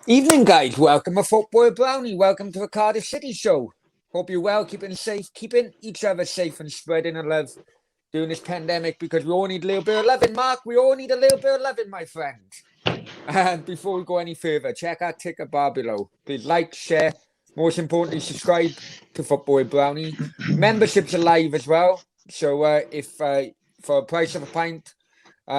Evening, guys. Welcome to Football Brownie. Welcome to the Cardiff City Show. Hope you're well, keeping safe, keeping each other safe, and spreading the love during this pandemic because we all need a little bit of loving, Mark. We all need a little bit of loving, my friend. And before we go any further, check our ticket bar below. Please like, share, most importantly, subscribe to Football Brownie. Memberships are live as well. So if for a price of a pint,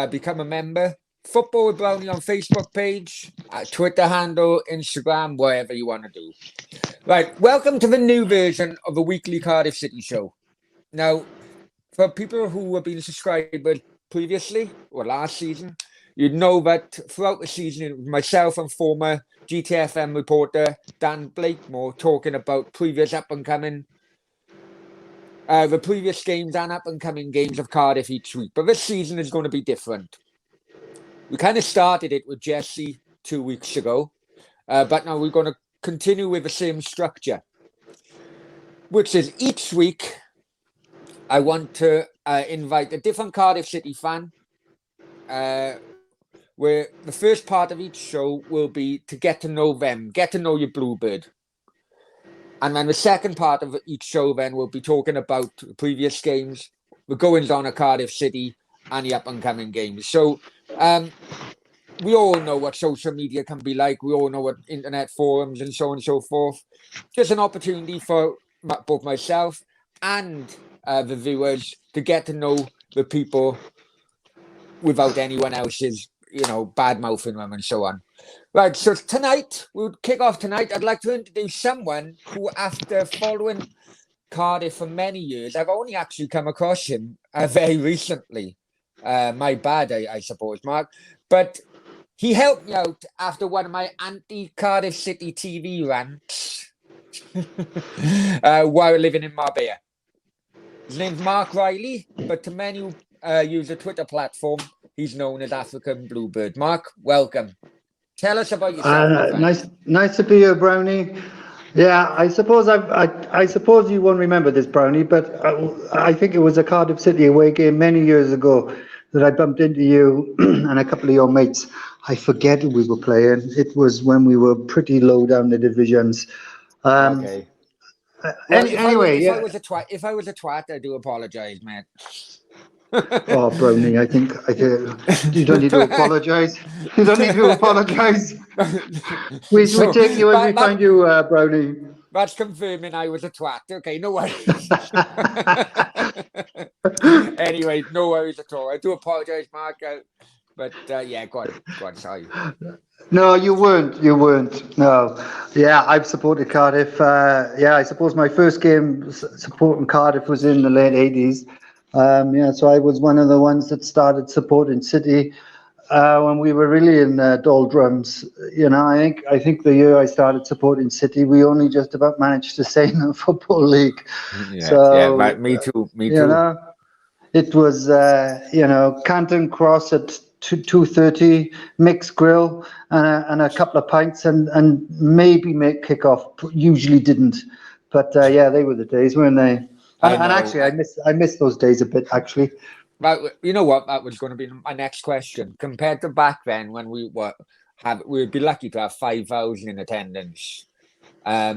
become a member. Football with Brownie on Facebook page, Twitter handle, Instagram, whatever you want to do. Right, welcome to the new version of the weekly Cardiff City Show. Now, for people who have been subscribers previously or last season, you'd know that throughout the season, it was myself and former GTFM reporter Dan Blakemore talking about previous up-and-coming the previous games and up-and-coming games of Cardiff each week. But this season is going to be different. We kind of started it with Jesse 2 weeks ago, but now we're going to continue with the same structure, which is each week I want to invite a different Cardiff City fan, where the first part of each show will be to get to know them, get to know your Bluebird. And then the second part of each show then will be talking about the previous games, the goings on at Cardiff City, and the up-and-coming games. So we all know what social media can be like. We all know what internet forums and so on and so forth. Just an opportunity for both myself and the viewers to get to know the people without anyone else's, bad mouthing them and so on. Right, so tonight, we'll kick off tonight. I'd like to introduce someone who, after following Cardiff for many years, I've only actually come across him very recently. My bad, I suppose, Mark. But he helped me out after one of my anti-Cardiff City TV rants while living in Marbella. His name's Mark Riley, but to many who use a Twitter platform, he's known as African Bluebird. Mark, welcome. Tell us about yourself. Nice to be here, Brownie. Yeah, I suppose I suppose you won't remember this, Brownie, but I think it was a Cardiff City away game many years ago that I bumped into you and a couple of your mates. I forget who we were playing. It was when we were pretty low down the divisions. Okay. Well, if I was a twat, I do apologise, man. Oh, Brownie, I think you don't need to apologise. You don't need to apologise. We take you as we find you, Brownie. That's confirming I was a twat. Okay, no worries. Anyway, no worries at all. I do apologise, Mark. But yeah, go on, sorry. No, you weren't. No. Yeah, I've supported Cardiff. I suppose my first game supporting Cardiff was in the late 80s. So I was one of the ones that started supporting City when we were really in doldrums. I think the year I started supporting City, we only just about managed to stay in the Football League. Me too. It was Canton Cross at 2:30, mixed grill and a couple of pints and maybe make kickoff. Usually didn't, but they were the days, weren't they? And actually, I miss those days a bit, actually. But you know what? That was going to be my next question. Compared to back then, when we'd be lucky to have 5,000 in attendance. I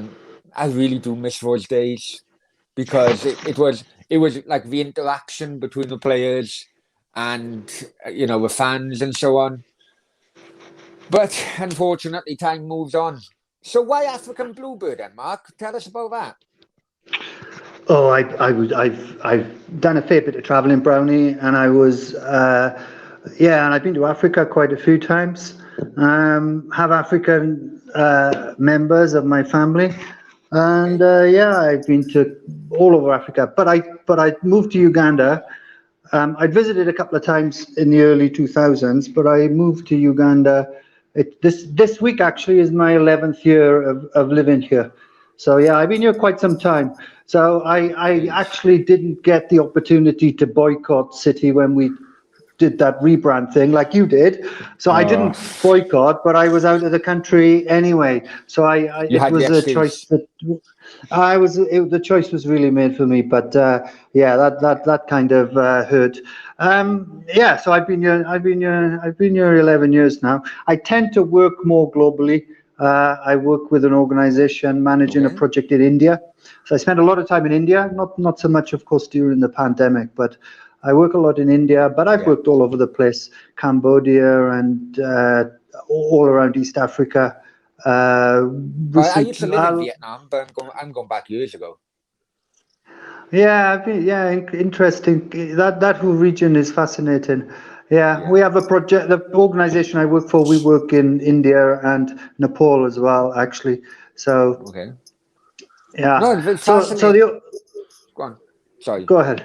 really do miss those days because it was like the interaction between the players and the fans and so on. But unfortunately, time moves on. So why African Bluebird, then, Mark? Tell us about that. Oh, I've done a fair bit of traveling, Brownie, and I was and I've been to Africa quite a few times. Have African members of my family, and I've been to all over Africa. But I moved to Uganda. I'd visited a couple of times in the early 2000s, but I moved to Uganda. This week actually is my 11th year of living here. So yeah, I've been here quite some time. So I actually didn't get the opportunity to boycott City when we did that rebrand thing like you did. So I didn't boycott, but I was out of the country anyway. So it was a choice that the choice was really made for me. But that kind of hurt. So I've been here 11 years now. I tend to work more globally. I work with an organization managing a Okay. project in India. So I spent a lot of time in India, not so much, of course, during the pandemic, but I work a lot in India, but I've Yeah. worked all over the place, Cambodia and all around East Africa. Well, I used to Recently, live in Vietnam, but I'm going back years ago. yeah, interesting. That whole region is fascinating. Yeah, Yeah. we have a project. The organization I work for, we work in India and Nepal as well, actually. So Okay. No, yeah, it's so fascinating. the Go on. Sorry. go ahead.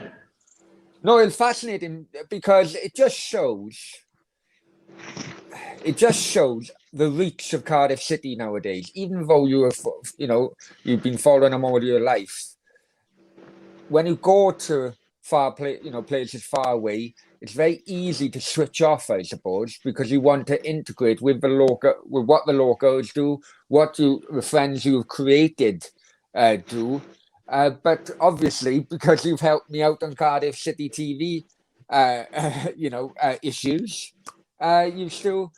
No, it's fascinating because it just shows the reach of Cardiff City nowadays. Even though you've been following them all your life, when you go to places far away, it's very easy to switch off, I suppose, because you want to integrate with what the locals do, the friends you've created do. But obviously, because you've helped me out on Cardiff City TV, issues, you still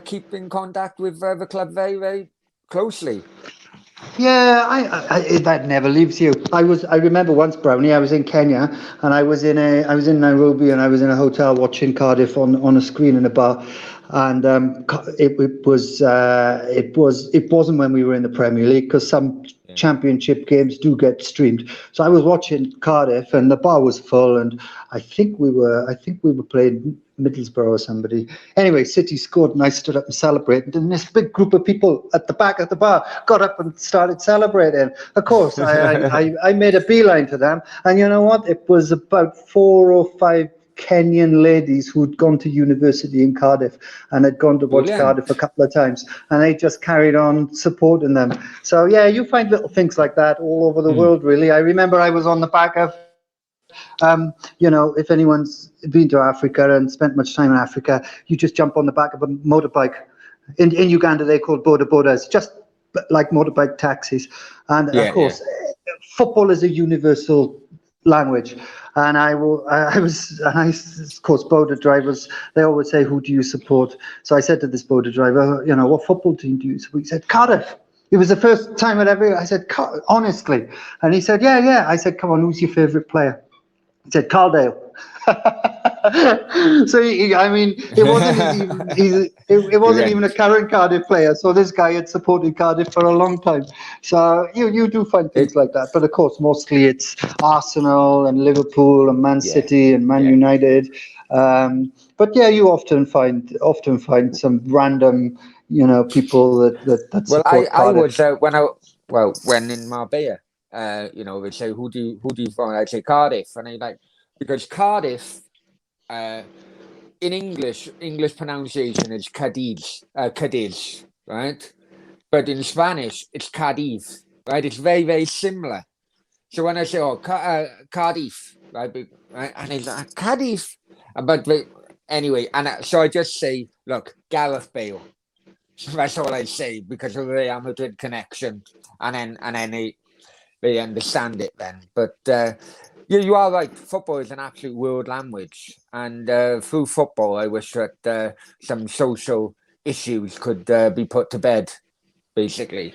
keep in contact with the club very, very closely. Yeah, that never leaves you. I remember once, Brownie. I was in Kenya, and I was in Nairobi, and I was in a hotel watching Cardiff on a screen in a bar, and it wasn't when we were in the Premier League because some Yeah. championship games do get streamed. So I was watching Cardiff, and the bar was full, and I think we were playing Middlesbrough or somebody. Anyway, City scored, and I stood up and celebrated. And this big group of people at the back of the bar got up and started celebrating. Of course, I made a beeline to them, and you know what? It was about 4 or 5 Kenyan ladies who'd gone to university in Cardiff and had gone to watch Brilliant. Cardiff a couple of times, and they just carried on supporting them. So yeah, you find little things like that all over the Mm. world. Really, I remember I was on the back of if anyone's been to Africa and spent much time in Africa, you just jump on the back of a motorbike. In Uganda, they're called boda bodas, just like motorbike taxis. And of Yeah, yeah. course, football is a universal language. And of course, boda drivers, they always say, who do you support? So I said to this boda driver, what football team do you support? He said, Cardiff. It was the first time I said, honestly. And he said, yeah, yeah. I said, come on, who's your favourite player? He said, Caldale. So I mean, it wasn't even a Brilliant. current Cardiff player. So this guy had supported Cardiff for a long time. So you do find It, things like that, but of course, mostly it's Arsenal and Liverpool and Man yeah, City and Man yeah. United. But yeah, you often find some random, people that Well, support I Cardiff. was when in Marbella, they say who do you from? I say Cardiff, and I like because Cardiff, uh, in English pronunciation is Cadiz, right? But in Spanish it's Cadiz, right? It's very very similar. So when I say Cardiff, right, and he's like Cardiff, but anyway, so I just say, look, Gareth Bale. That's all I say because of the Real Madrid connection, and then they understand it then. But you are right. Football is an absolute world language, and through football, I wish that some social issues could be put to bed. Basically,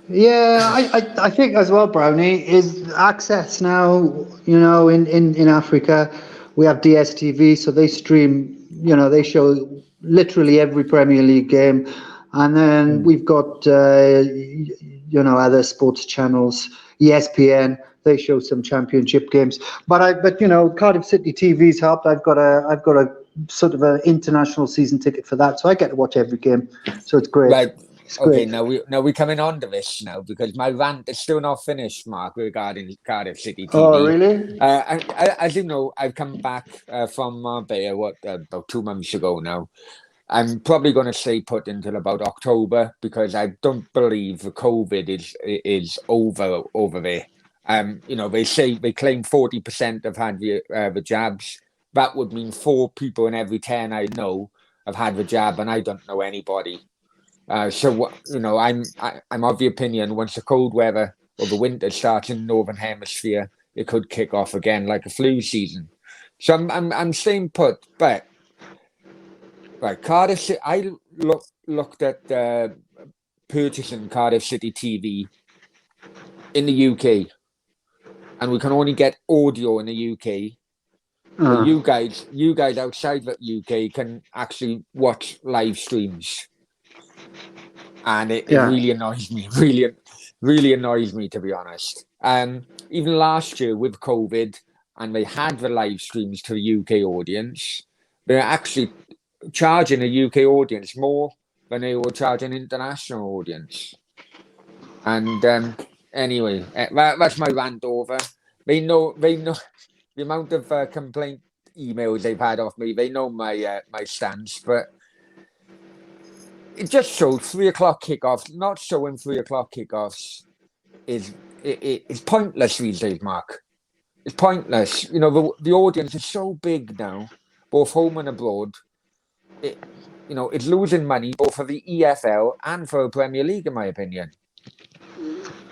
Yeah, I think as well, Brownie, is access now, in Africa, we have DSTV, so they stream, they show literally every Premier League game. And then mm. we've got, other sports channels, ESPN, they show some championship games. But Cardiff City TV's helped. I've got a sort of an international season ticket for that, so I get to watch every game. So it's great. Right. It's Okay, great. now we're coming on to this now because my rant is still not finished, Mark, regarding Cardiff City Oh, TV. really? As you know, I've come back from Marbella about 2 months ago now. I'm probably going to stay put until about October because I don't believe the COVID is over there. They claim 40% have had the jabs. That would mean 4 people in every 10 I know have had the jab, and I don't know anybody. I'm of the opinion once the cold weather or the winter starts in the northern hemisphere, it could kick off again like a flu season. So I'm staying put, but right, Cardiff. I looked at purchasing Cardiff City TV in the UK, and we can only get audio in the UK. But you guys outside the UK can actually watch live streams, and it really annoys me. Really annoys me, to be honest. Even last year with COVID, and they had the live streams to the UK audience, they're actually charging the UK audience more than they were charging international audience. And anyway, that's my rant over. They know the amount of complaint emails they've had off me. They know my my stance, but it just shows 3 o'clock kickoffs. Not showing 3 o'clock kickoffs it's pointless these days, Mark. It's pointless. You know, the audience is so big now, both home and abroad. It's losing money both for the EFL and for the Premier League, in my opinion.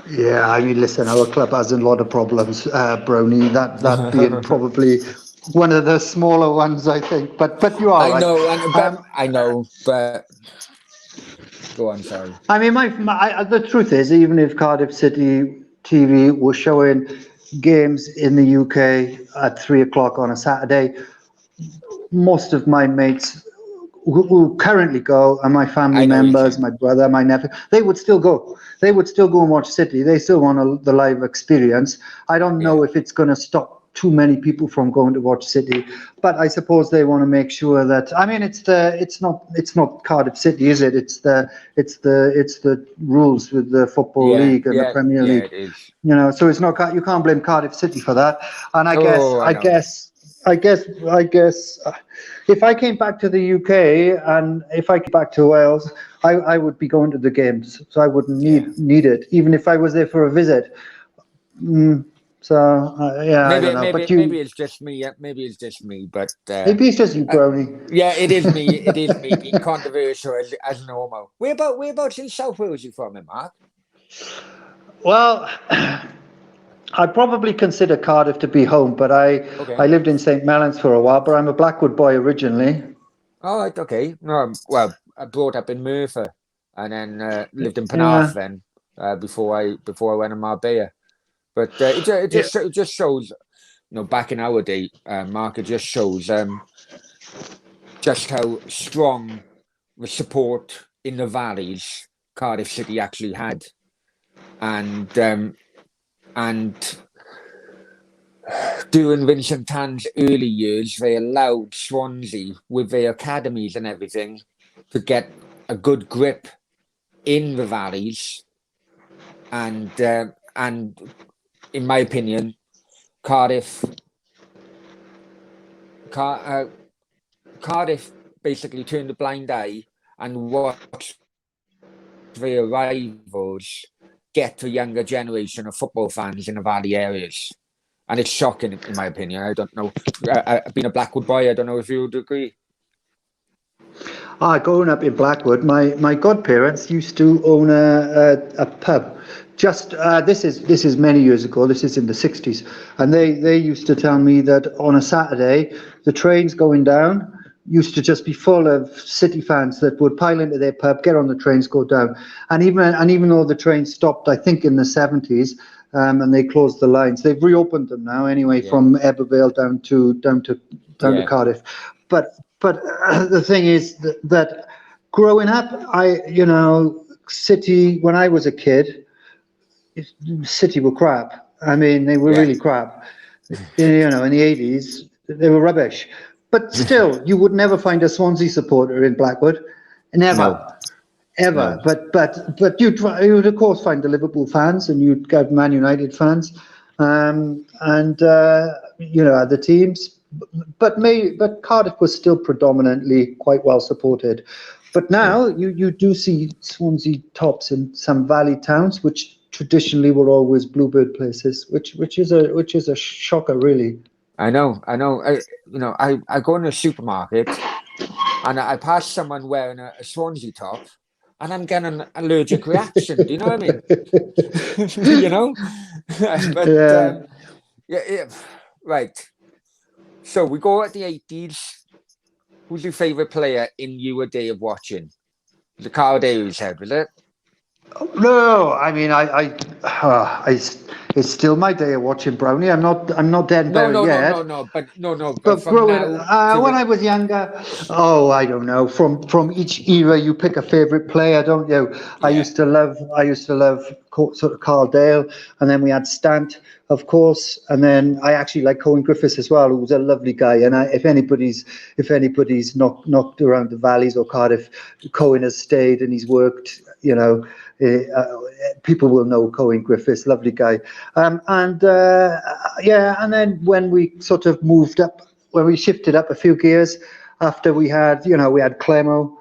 Yeah, I mean, listen, our club has a lot of problems, Brony. That being probably one of the smaller ones, I think. But you are right. I know, but go on, sorry. I mean, the truth is, even if Cardiff City TV was showing games in the UK at 3 o'clock on a Saturday, most of my mates who currently go, and my family members, my brother, my nephew, they would still go. They would still go and watch City. They still want the live experience. I don't know if it's going to stop too many people from going to watch City, but I suppose they want to make sure that. I mean, it's not Cardiff City, is it? It's the rules with the Football League and the Premier League. It is. You know, so it's not. You can't blame Cardiff City for that. And I guess if I came back to the UK and if I came back to Wales, I would be going to the games, so I wouldn't need it, even if I was there for a visit. I don't know. Maybe it's just me. Maybe it's just me. But maybe it's just you, Brony. Yeah, it is me. It is me being controversial as normal. Whereabouts in South Wales are you from, Mark? Well, I'd probably consider Cardiff to be home, but I lived in St. Mellons for a while. But I'm a Blackwood boy originally. Oh, right, okay. No, well, I brought up in Merthyr, and then lived in Penarth then before I went to Marbella. But it just shows, back in our day, Mark, it just shows just how strong the support in the valleys Cardiff City actually had, and during Vincent Tan's early years, they allowed Swansea, with their academies and everything, to get a good grip in the valleys, and in my opinion, Cardiff basically turned a blind eye and watched their rivals get a younger generation of football fans in the valley areas. And it's shocking, in my opinion. I don't know. I've been a Blackwood boy. I don't know if you would agree. Growing up in Blackwood, my godparents used to own a pub. Just this is many years ago. This is in the 60s, and they used to tell me that on a Saturday, the trains going down used to just be full of City fans that would pile into their pub, get on the trains, go down, and even though the train stopped, I think in the 70s, and they closed the lines, they've reopened them now anyway, from Ebervale down to Cardiff, but the thing is that growing up, City, when I was a kid, City were crap. I mean, they were really crap. In the 80s, they were rubbish. But still, you would never find a Swansea supporter in Blackwood. Never. Ever. No. But you would, of course, find the Liverpool fans, and you'd get Man United fans, and other teams. But Cardiff was still predominantly quite well supported. But now you do see Swansea tops in some valley towns, which traditionally were always bluebird places, which is a shocker, really. I know. I go in a supermarket and I pass someone wearing a Swansea top, and I'm getting an allergic reaction. Do you know what I mean? But right. So we go at the 80s. Who's your favourite player in your day of watching? The Cardiff said, was it? No, I mean, it's still my day of watching Brownie. I'm not dead and No, buried no, no, no, yet. no. But no. But But from growing, now to when the I was younger, oh, I don't know. From each era, you pick a favorite player, don't you? yeah, I used to love sort of Carl Dale, and then we had Stant, of course, and then I actually like Cohen Griffiths as well, who was a lovely guy. And if anybody's knocked around the valleys or Cardiff, Cohen has stayed and he's worked. People will know Cohen Griffiths, lovely guy. And yeah, and then when we sort of moved up, when we shifted up a few gears after we had Clemo.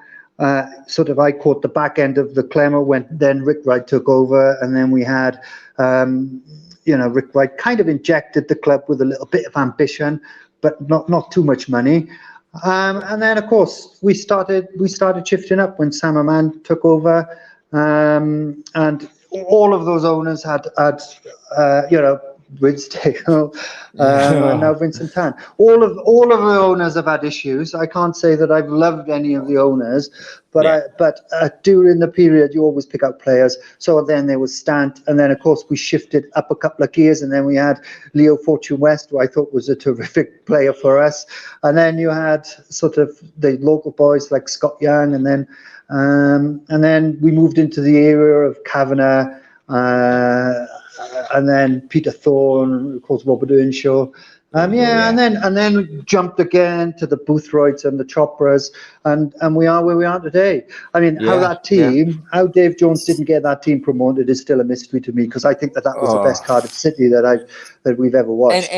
Sort of, I caught the back end of the Clemo when then Rick Wright took over, and then we had, Rick Wright kind of injected the club with a little bit of ambition, but not too much money. And then, of course, we started shifting up when Sam Aman took over, and all of those owners had Ridsdale, and now yeah. Vincent Tan. All of the owners have had issues. I can't say that I've loved any of Oh the no. owners, Yeah. but during the period you always pick out players. So then there was Stant, and then of course we shifted up a couple of gears, and then we had Leo Fortune West, who I thought was a terrific player for us, and then you had sort of the local boys like Scott Young, and then we moved into the era of Kavanagh. And then Peter Thorne, of course, Robert Earnshaw. Oh Yeah, yeah. and then we jumped again to the Boothroyds and the Chopras, and we are where we are today. I mean, Yeah. Yeah. how Dave Jones didn't get that team promoted is still a mystery to me, because I think that was the best Oh. Cardiff City that we've ever And watched.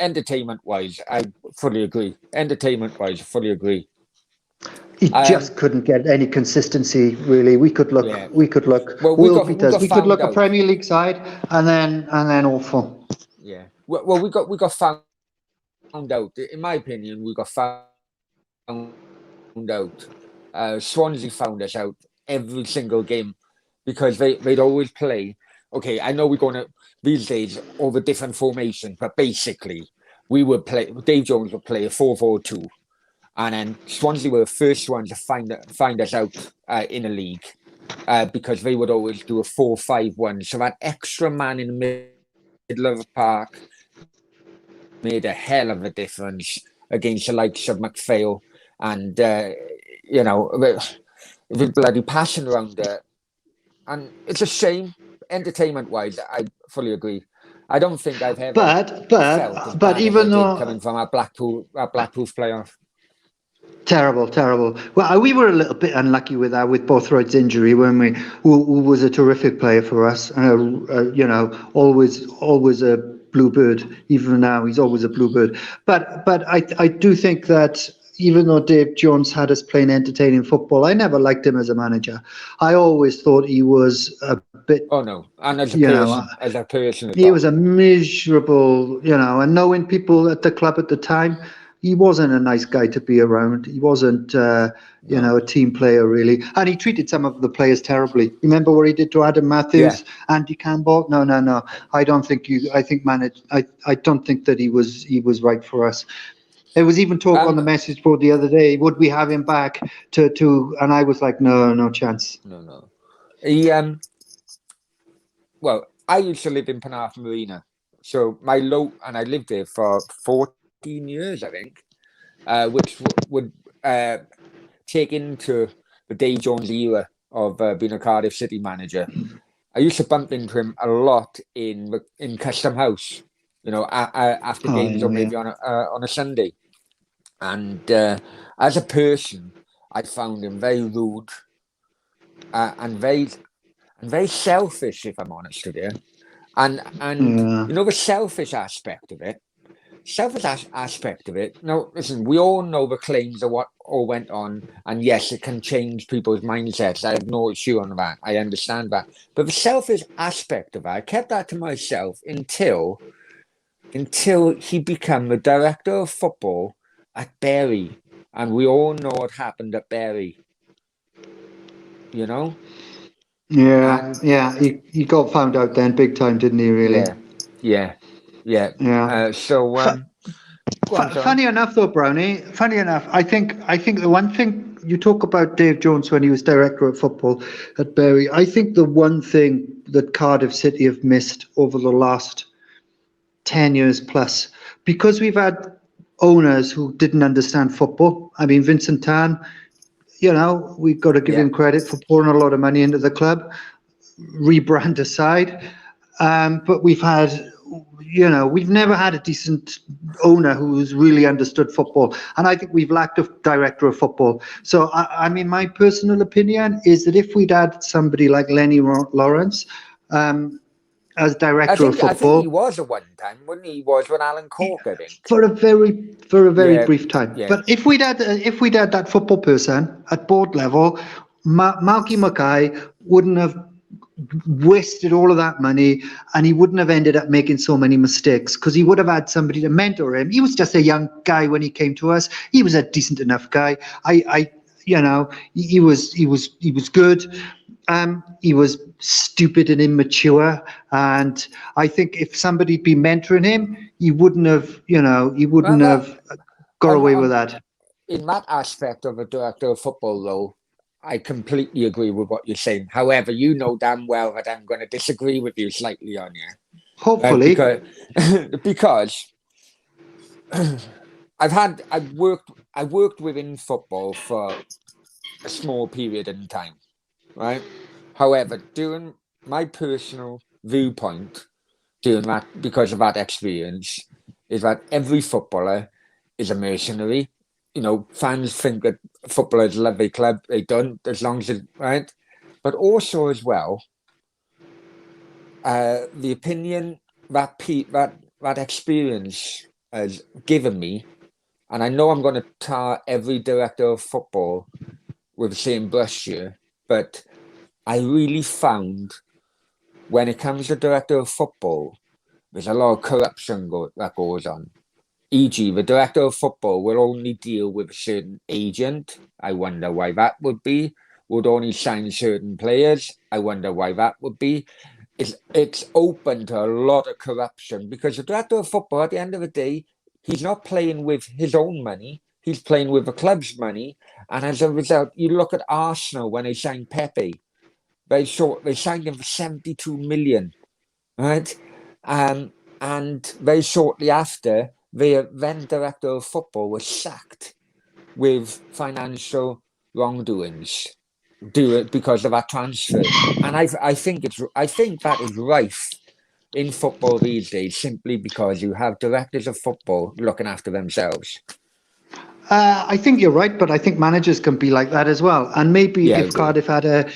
entertainment wise, I fully agree. Entertainment wise, fully agree. He Um, just couldn't get any consistency, really. yeah. We could look Well, world we beaters. got We could found look a out. Premier League side, and then awful. Yeah. Well, we got found out. In my opinion, we got found out. Swansea found us out every single game because they'd always play. Okay, I know we're going to these days over different formations, but basically we would play. Dave Jones would play a 4-4-2, and then Swansea were the first ones to find us out in a league because they would always do a 4-5-1. So that extra man in the middle of the park made a hell of a difference against the likes of McPhail and the bloody passion around it. And it's a shame, entertainment wise. I fully agree. I don't think I've ever felt as But bad as I even did though coming from our Blackpool's playoff. terrible, terrible. Well, we were a little bit unlucky with Bothroyd's injury, when who was a terrific player for us, and always a bluebird. Even now, he's always a bluebird. But I do think that even though Dave Jones had us playing entertaining football, I never liked him as a manager. I always thought he was a bit, Oh no, and you know. as a person as He was well. a miserable, and knowing people at the club at the time, he wasn't a nice guy to be around. He wasn't, No. a team player really, and he treated some of the players terribly. Remember what he did to Adam Yeah. Matthews, Andy Campbell? No, no, no. I don't think you. I think manage. I don't think that he was right for us. There was even talk on Um. the message board the other day. Would we have him back to? And I was like, no, no chance. No. No. He. Well, I used to live in Penarth Marina, so and I lived there for 14 years, I think, which would take into the Dave Jones era of being a Cardiff City manager. I used to bump into him a lot in Custom House, after Oh games or yeah, maybe on a Sunday. And as a person, I found him very rude and very selfish, if I'm honest with you. And yeah. the selfish aspect of it. Now, listen, we all know the claims of what all went on, and yes, it can change people's mindsets. I have no issue on that. I understand that, but the selfish aspect of it, I kept that to myself until he became the director of football at Bury, and we all know what happened at Bury. You know, Yeah, and yeah, he got found out then big time, didn't he? Really? yeah, yeah, yeah. Yeah. So F- go on, sorry. Funny enough, though, Brownie. Funny enough, I think the one thing you talk about Dave Jones when he was director of football at Bury. I think the one thing that Cardiff City have missed over the last 10 years plus, because we've had owners who didn't understand football. I mean, Vincent Tan, we've got to give him credit for pouring a lot of money into the club, rebrand aside. But we've never had a decent owner who's really understood football. And I think we've lacked a director of football. So, I mean, my personal opinion is that if we'd had somebody like Lenny Lawrence, as director of football. I think he was at one time, wasn't he? He was with Alan Cork, I think. For a very brief time. Yeah. But if we'd had that football person at board level, Malky Mackay wouldn't have wasted all of that money, and he wouldn't have ended up making so many mistakes because he would have had somebody to mentor him. He was just a young guy when he came to us. He was a decent enough guy. He was good. He was stupid and immature, and I think if somebody'd been mentoring him, he wouldn't have got away with that. In that aspect of a director of football, though, I completely agree with what you're saying. However, you know damn well that I'm going to disagree with you slightly on here. Hopefully, because I've worked within football for a small period in time, right? However, during my personal viewpoint, because of that experience, is that every footballer is a mercenary. Fans think that footballers love their club. They don't, as long as it's right. But also as well, the opinion that experience has given me, and I know I'm going to tar every director of football with the same brush here, but I really found when it comes to director of football, there's a lot of corruption that goes on. E.g., the director of football will only deal with a certain agent. I wonder why that would be. Would only sign certain players. I wonder why that would be. It's open to a lot of corruption because the director of football, at the end of the day, he's not playing with his own money. He's playing with the club's money. And as a result, you look at Arsenal when they signed Pepe. They signed him for 72 million, right? And very shortly after, the then director of football was sacked with financial wrongdoings because of that transfer. And I think that is rife in football these days simply because you have directors of football looking after themselves. I think you're right, but I think managers can be like that as well. And maybe if Cardiff had a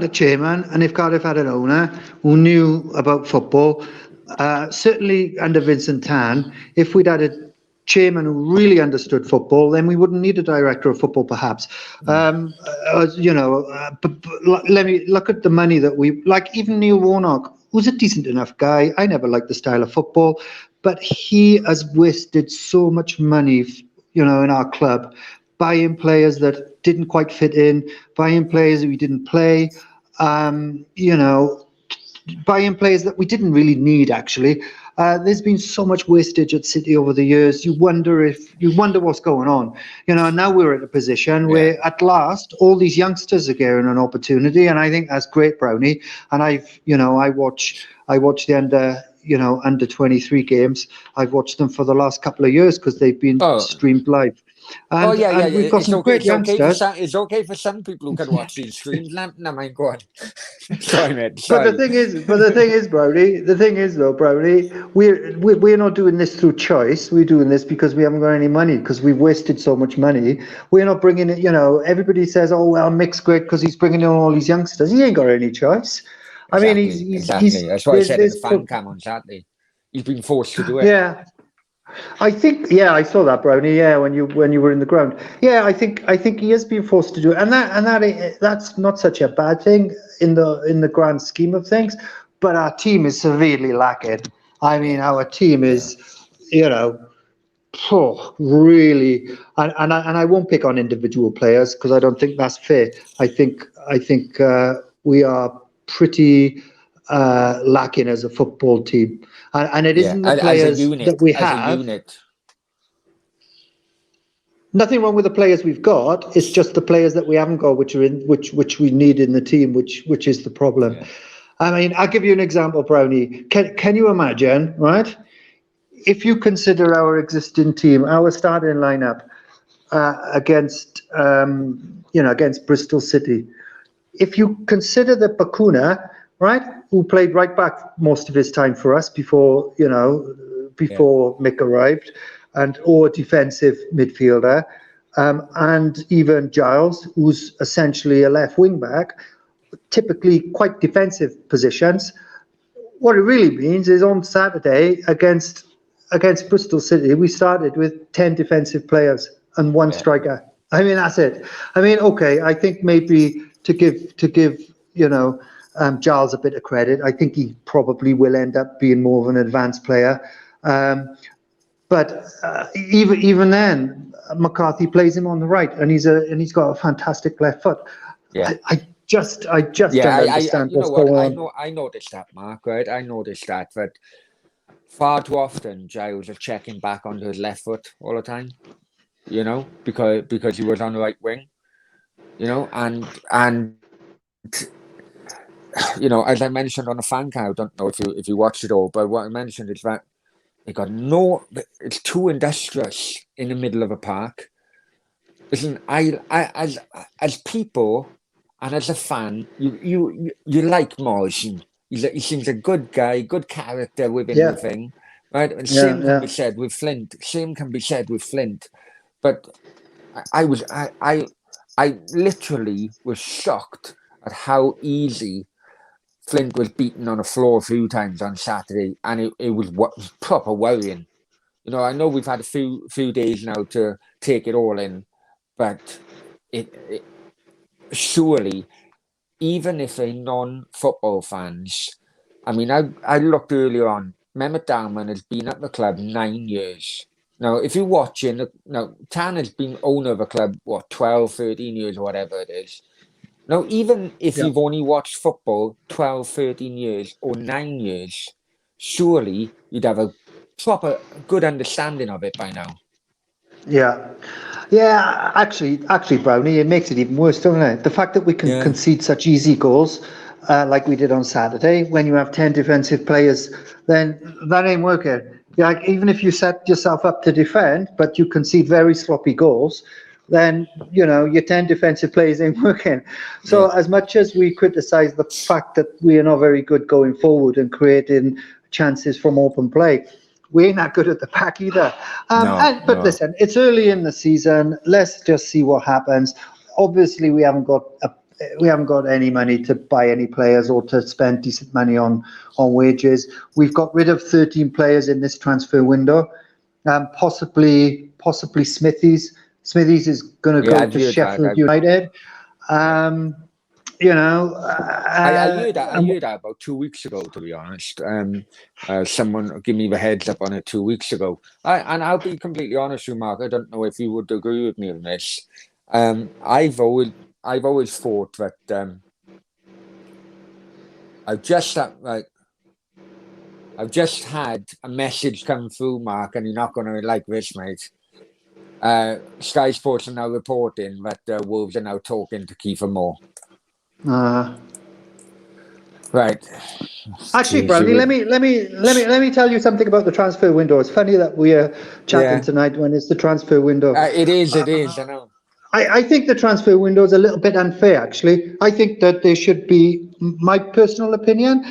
chairman and if Cardiff had an owner who knew about football, certainly under Vincent Tan, if we'd had a chairman who really understood football, then we wouldn't need a director of football, perhaps. But let me look at the money that even Neil Warnock, who's a decent enough guy. I never liked the style of football, but he has wasted so much money in our club, buying players that didn't quite fit in, buying players that we didn't play, buying players that we didn't really need, actually. There's been so much wastage at City over the years. You wonder what's going on. And now we're at a position where at last all these youngsters are getting an opportunity, and I think that's great, Brownie. And I watch the under 23 games. I've watched them for the last couple of years because they've been streamed live. And, we've got some great youngsters. It's okay for some people who can watch these streams. No, my God. Sorry, mate. Sorry. But the thing is, Brownie, we're not doing this through choice. We're doing this because we haven't got any money, because we've wasted so much money. We're not bringing it. Everybody says, "Oh well, Mick's great because he's bringing in all these youngsters." He ain't got any choice. Exactly, I mean, exactly. That's why I said in the fan cam on Saturday. He's been forced to do it. Yeah. I think, I saw that, Brownie. Yeah, when you were in the ground. Yeah, I think he has been forced to do it, and that's not such a bad thing in the grand scheme of things. But our team is severely lacking. I mean, our team is, really, and I won't pick on individual players because I don't think that's fair. I think we are pretty lacking as a football team, and it isn't the players that we have. nothing wrong with the players we've got. It's just the players that we haven't got, which are in which we need in the team, which is the problem. Yeah. I mean, I'll give you an example, Brownie. Can you imagine, right? If you consider our existing team, our starting lineup against against Bristol City, if you consider that Bakuna, right, who played right back most of his time for us before Mick arrived, and or defensive midfielder, and even Giles, who's essentially a left wing back, typically quite defensive positions. What it really means is on Saturday against Bristol City, we started with 10 defensive players and one striker. I mean, that's it. I mean, okay, I think maybe to give Giles a bit of credit, I think he probably will end up being more of an advanced player. But even then, McCarthy plays him on the right, and he's got a fantastic left foot. Yeah. I just don't understand what's going on. I noticed that, Mark, right? I noticed that, but far too often Giles is checking back onto his left foot all the time, because he was on the right wing, and as I mentioned on the fan count, I don't know if you watched it all, but what I mentioned is that it's too industrious in the middle of a park. Listen, I as people and as a fan, you like Morrison. He seems a good guy, good character within the thing, right? And same can be said with Flint. But I literally was shocked at how easy Flint was beaten on the floor a few times on Saturday, and it was proper worrying. I know we've had a few days now to take it all in, but it surely, even if they're non-football fans, I mean, I looked earlier on, Mehmet Dalman has been at the club 9 years. Now, if you're watching, Tan has been owner of a club, 12, 13 years, or whatever it is. Now, even if you've only watched football 12, 13 years or 9 years, surely you'd have a proper good understanding of it by now. Yeah, actually, Brownie, it makes it even worse, doesn't it? The fact that we can concede such easy goals, like we did on Saturday, when you have 10 defensive players, then that ain't working. Like, even if you set yourself up to defend, but you concede very sloppy goals, then your 10 defensive players ain't working. So as much as we criticize the fact that we are not very good going forward and creating chances from open play, we ain't that good at the back either. But listen, it's early in the season. Let's just see what happens. Obviously, we haven't got any money to buy any players or to spend decent money on wages. We've got rid of 13 players in this transfer window. Possibly Smithies. Smithies is going to go to Sheffield United. I heard that about 2 weeks ago, to be honest. Someone gave me the heads up on it 2 weeks ago. And I'll be completely honest with you, Mark. I don't know if you would agree with me on this. I've always thought that I've just had a message come through, Mark, and you're not going to like this, mate. Sky Sports are now reporting that Wolves are now talking to Kiefer Moore. Right. Actually, Brownie, let me tell you something about the transfer window. It's funny that we are chatting tonight when it's the transfer window. It is. I know. I think the transfer window is a little bit unfair, actually. I think that there should be, my personal opinion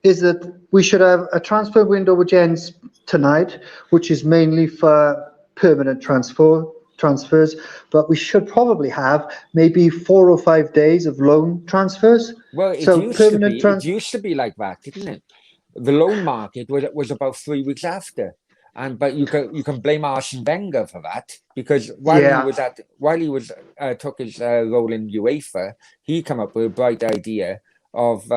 is that we should have a transfer window which ends tonight, which is mainly for permanent transfers, but we should probably have maybe 4 or 5 days of loan transfers. Well, it used to be like that, didn't it? The loan market was about 3 weeks after. But you can blame Arsene Wenger for that, because while he took his role in UEFA, he came up with a bright idea of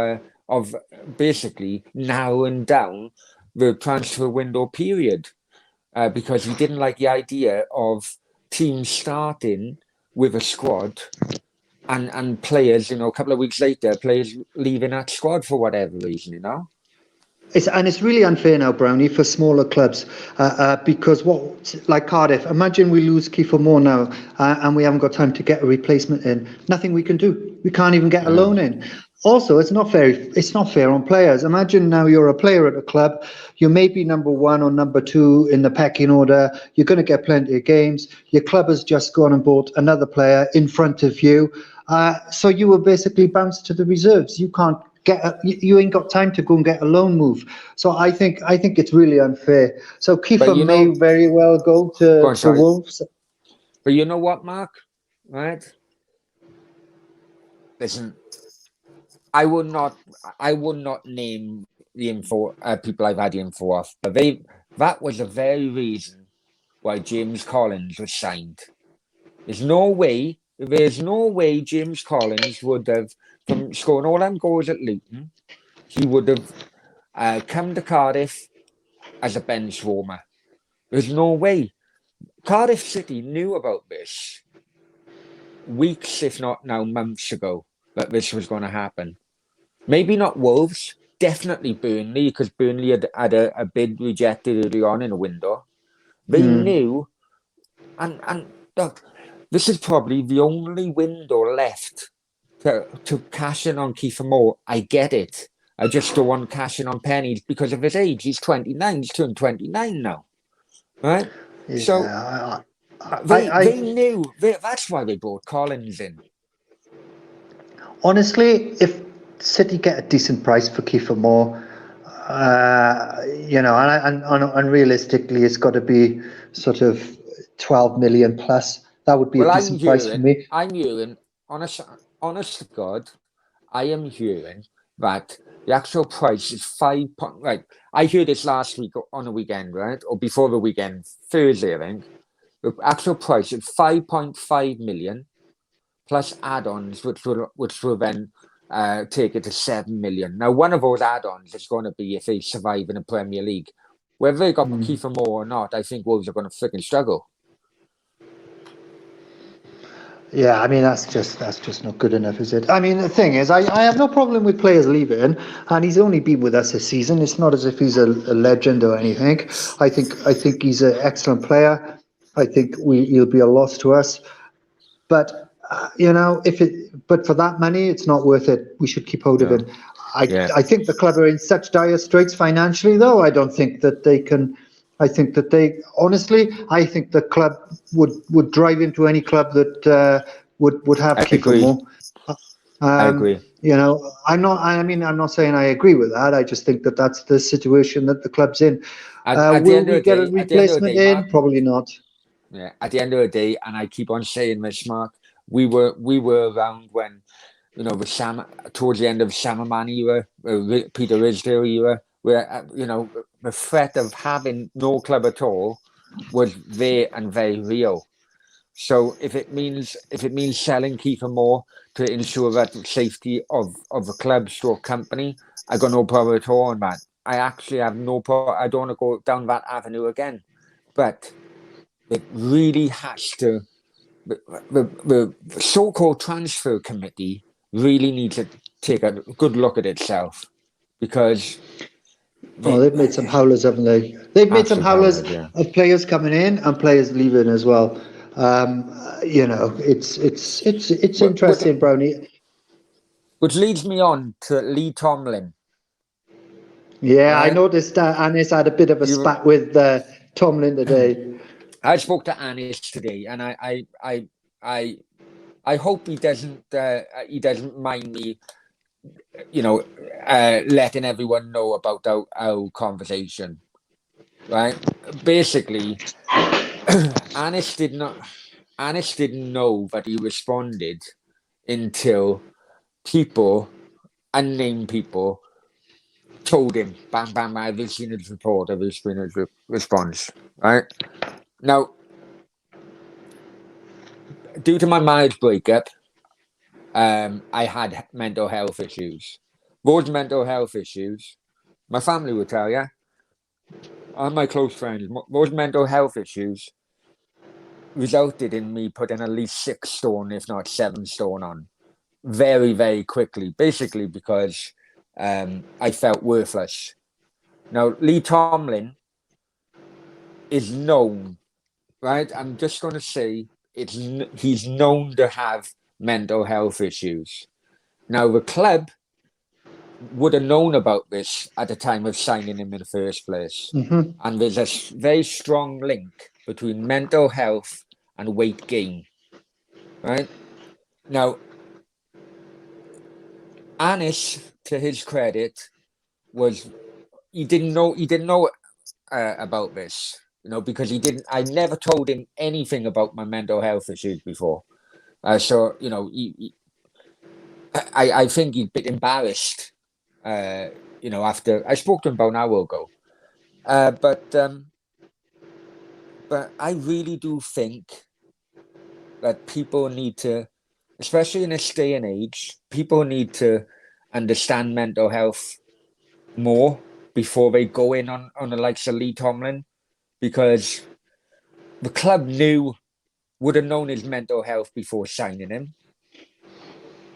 basically narrowing down the transfer window period, because he didn't like the idea of teams starting with a squad and players, a couple of weeks later, players leaving that squad for whatever reason, It's really unfair now, Brownie, for smaller clubs because like Cardiff, imagine we lose Kiefer Moore now and we haven't got time to get a replacement in. Nothing we can do. We can't even get a loan in. Also, it's not fair. It's not fair on players. Imagine now you're a player at a club. You may be number one or number two in the pecking order. You're going to get plenty of games. Your club has just gone and bought another player in front of you. So you were basically bounced to the reserves. You can't you ain't got time to go and get a loan move. So I think it's really unfair. So Kiefer may very well go to Wolves. But you know what, Mark? Right? Listen, I would not name the people I've had the info off, but that was the very reason why James Collins was signed. There's no way James Collins would have, from scoring all them goals at Luton, he would have come to Cardiff as a bench warmer. There's no way. Cardiff City knew about this weeks, if not now months ago, that this was going to happen. Maybe not Wolves, definitely Burnley, because Burnley had a bid rejected early on in a window. They knew, and look, this is probably the only window left to cash in on Kiefer Moore. I get it. I just don't want to cash in on pennies because of his age. He's 29. He's turned 29 now, right? Yeah, so they knew. That's why they brought Collins in. Honestly, if City get a decent price for Kiefer Moore, and realistically, it's got to be sort of 12 million plus. That would be a decent price for me. I'm hearing, honest to God, I am hearing that the actual price is right. I heard this last week on a weekend, right? Or before the weekend, Thursday, I think. The actual price is 5.5 million plus add-ons, which will then take it to 7 million. Now, one of those add-ons is going to be if they survive in the Premier League. Whether they got Kiefer Moore or not, I think Wolves are going to freaking struggle. Yeah, I mean that's just not good enough, is it? I mean the thing is, I have no problem with players leaving, and he's only been with us a season. It's not as if he's a legend or anything. I think he's an excellent player. I think he'll be a loss to us, but but for that money, it's not worth it. We should keep hold of him. I think the club are in such dire straits financially, though. I don't think that they can. I think that I think the club would drive into any club that would have Kiefer Moore. I agree. I'm not saying I agree with that. I just think that that's the situation that the club's in. Will we get a replacement in? Mark, probably not. Yeah. At the end of the day, and I keep on saying this, Mark, we were around when, towards the end of Sam Amani era, Peter Ridsdale era, where the threat of having no club at all was there and very real. So if it means selling Kiefer Moore to ensure that the safety of the club or company, I got no problem at all on that. I actually have no problem. I don't want to go down that avenue again. But it really has to. The so-called transfer committee really needs to take a good look at itself, because they've made some howlers, haven't they? They've made some howlers of players coming in and players leaving as well. It's interesting, Brownie. Which leads me on to Lee Tomlin. Yeah, right? I noticed Anis had a bit of a spat with Tomlin today. I spoke to Anis today, and I hope he doesn't mind me, letting everyone know about our conversation. Right? Basically, Anis didn't know that he responded until unnamed people told him, bang, bang, bang, I've seen his report, I've seen his response, right? Now, due to my marriage breakup, I had mental health issues. Those mental health issues, my family will tell you, and my close friends, those mental health issues resulted in me putting at least 6 stone, if not 7 stone on, very, very quickly, basically because I felt worthless. Now, Lee Tomlin is known, right? I'm just going to say he's known to have mental health issues. Now, the club would have known about this at the time of signing him in the first place. Mm-hmm. And there's a very strong link between mental health and weight gain, right? Now, Anis, to his credit, he didn't know about this, because I never told him anything about my mental health issues before. So, I think he's a bit embarrassed, after I spoke to him about an hour ago. But I really do think that people need to, especially in this day and age, people need to understand mental health more before they go in on the likes of Lee Tomlin, because the club would have known his mental health before signing him,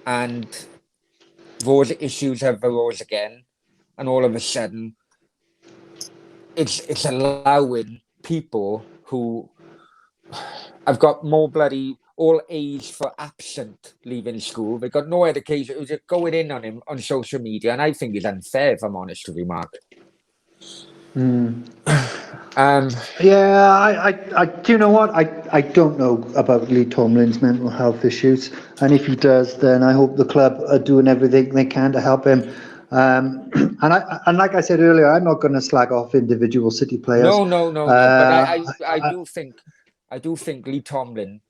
and those issues have arose again, and all of a sudden, it's allowing people who have got more bloody all A's for absent leaving school. They've got no education. It was just going in on him on social media, and I think it's unfair, if I'm honest with you, Mark. Yeah, I do you know what? I don't know about Lee Tomlin's mental health issues, and if he does, then I hope the club are doing everything they can to help him. And like I said earlier, I'm not going to slag off individual City players. No. But I do think Lee Tomlin.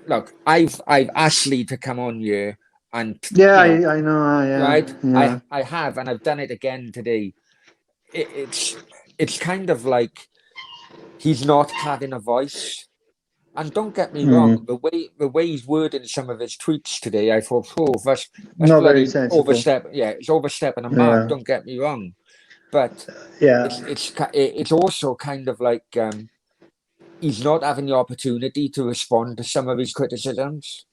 Look, I've asked Lee to come on here, and Yeah, I know. right, Yeah. I have, and I've done it again today. It's kind of like he's not having a voice. And don't get me wrong, the way he's wording some of his tweets today, I thought, that's Not very bloody sensible. overstep. Yeah, it's overstepping a mark. Yeah. Don't get me wrong, but Yeah. it's also kind of like he's not having the opportunity to respond to some of his criticisms.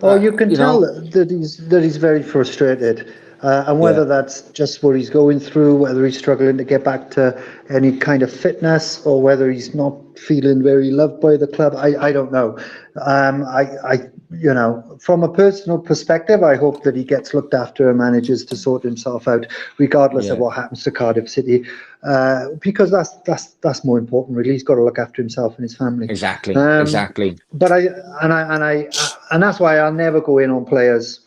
Oh, you can You tell know, that he's very frustrated, and yeah, whether that's just what he's going through, whether he's struggling to get back to any kind of fitness, or whether he's not feeling very loved by the club, I don't know. From a personal perspective, I hope that he gets looked after and manages to sort himself out, regardless of yeah, what happens to Cardiff City, because that's more important. Really, he's got to look after himself and his family. exactly. But and that's why I'll never go in on players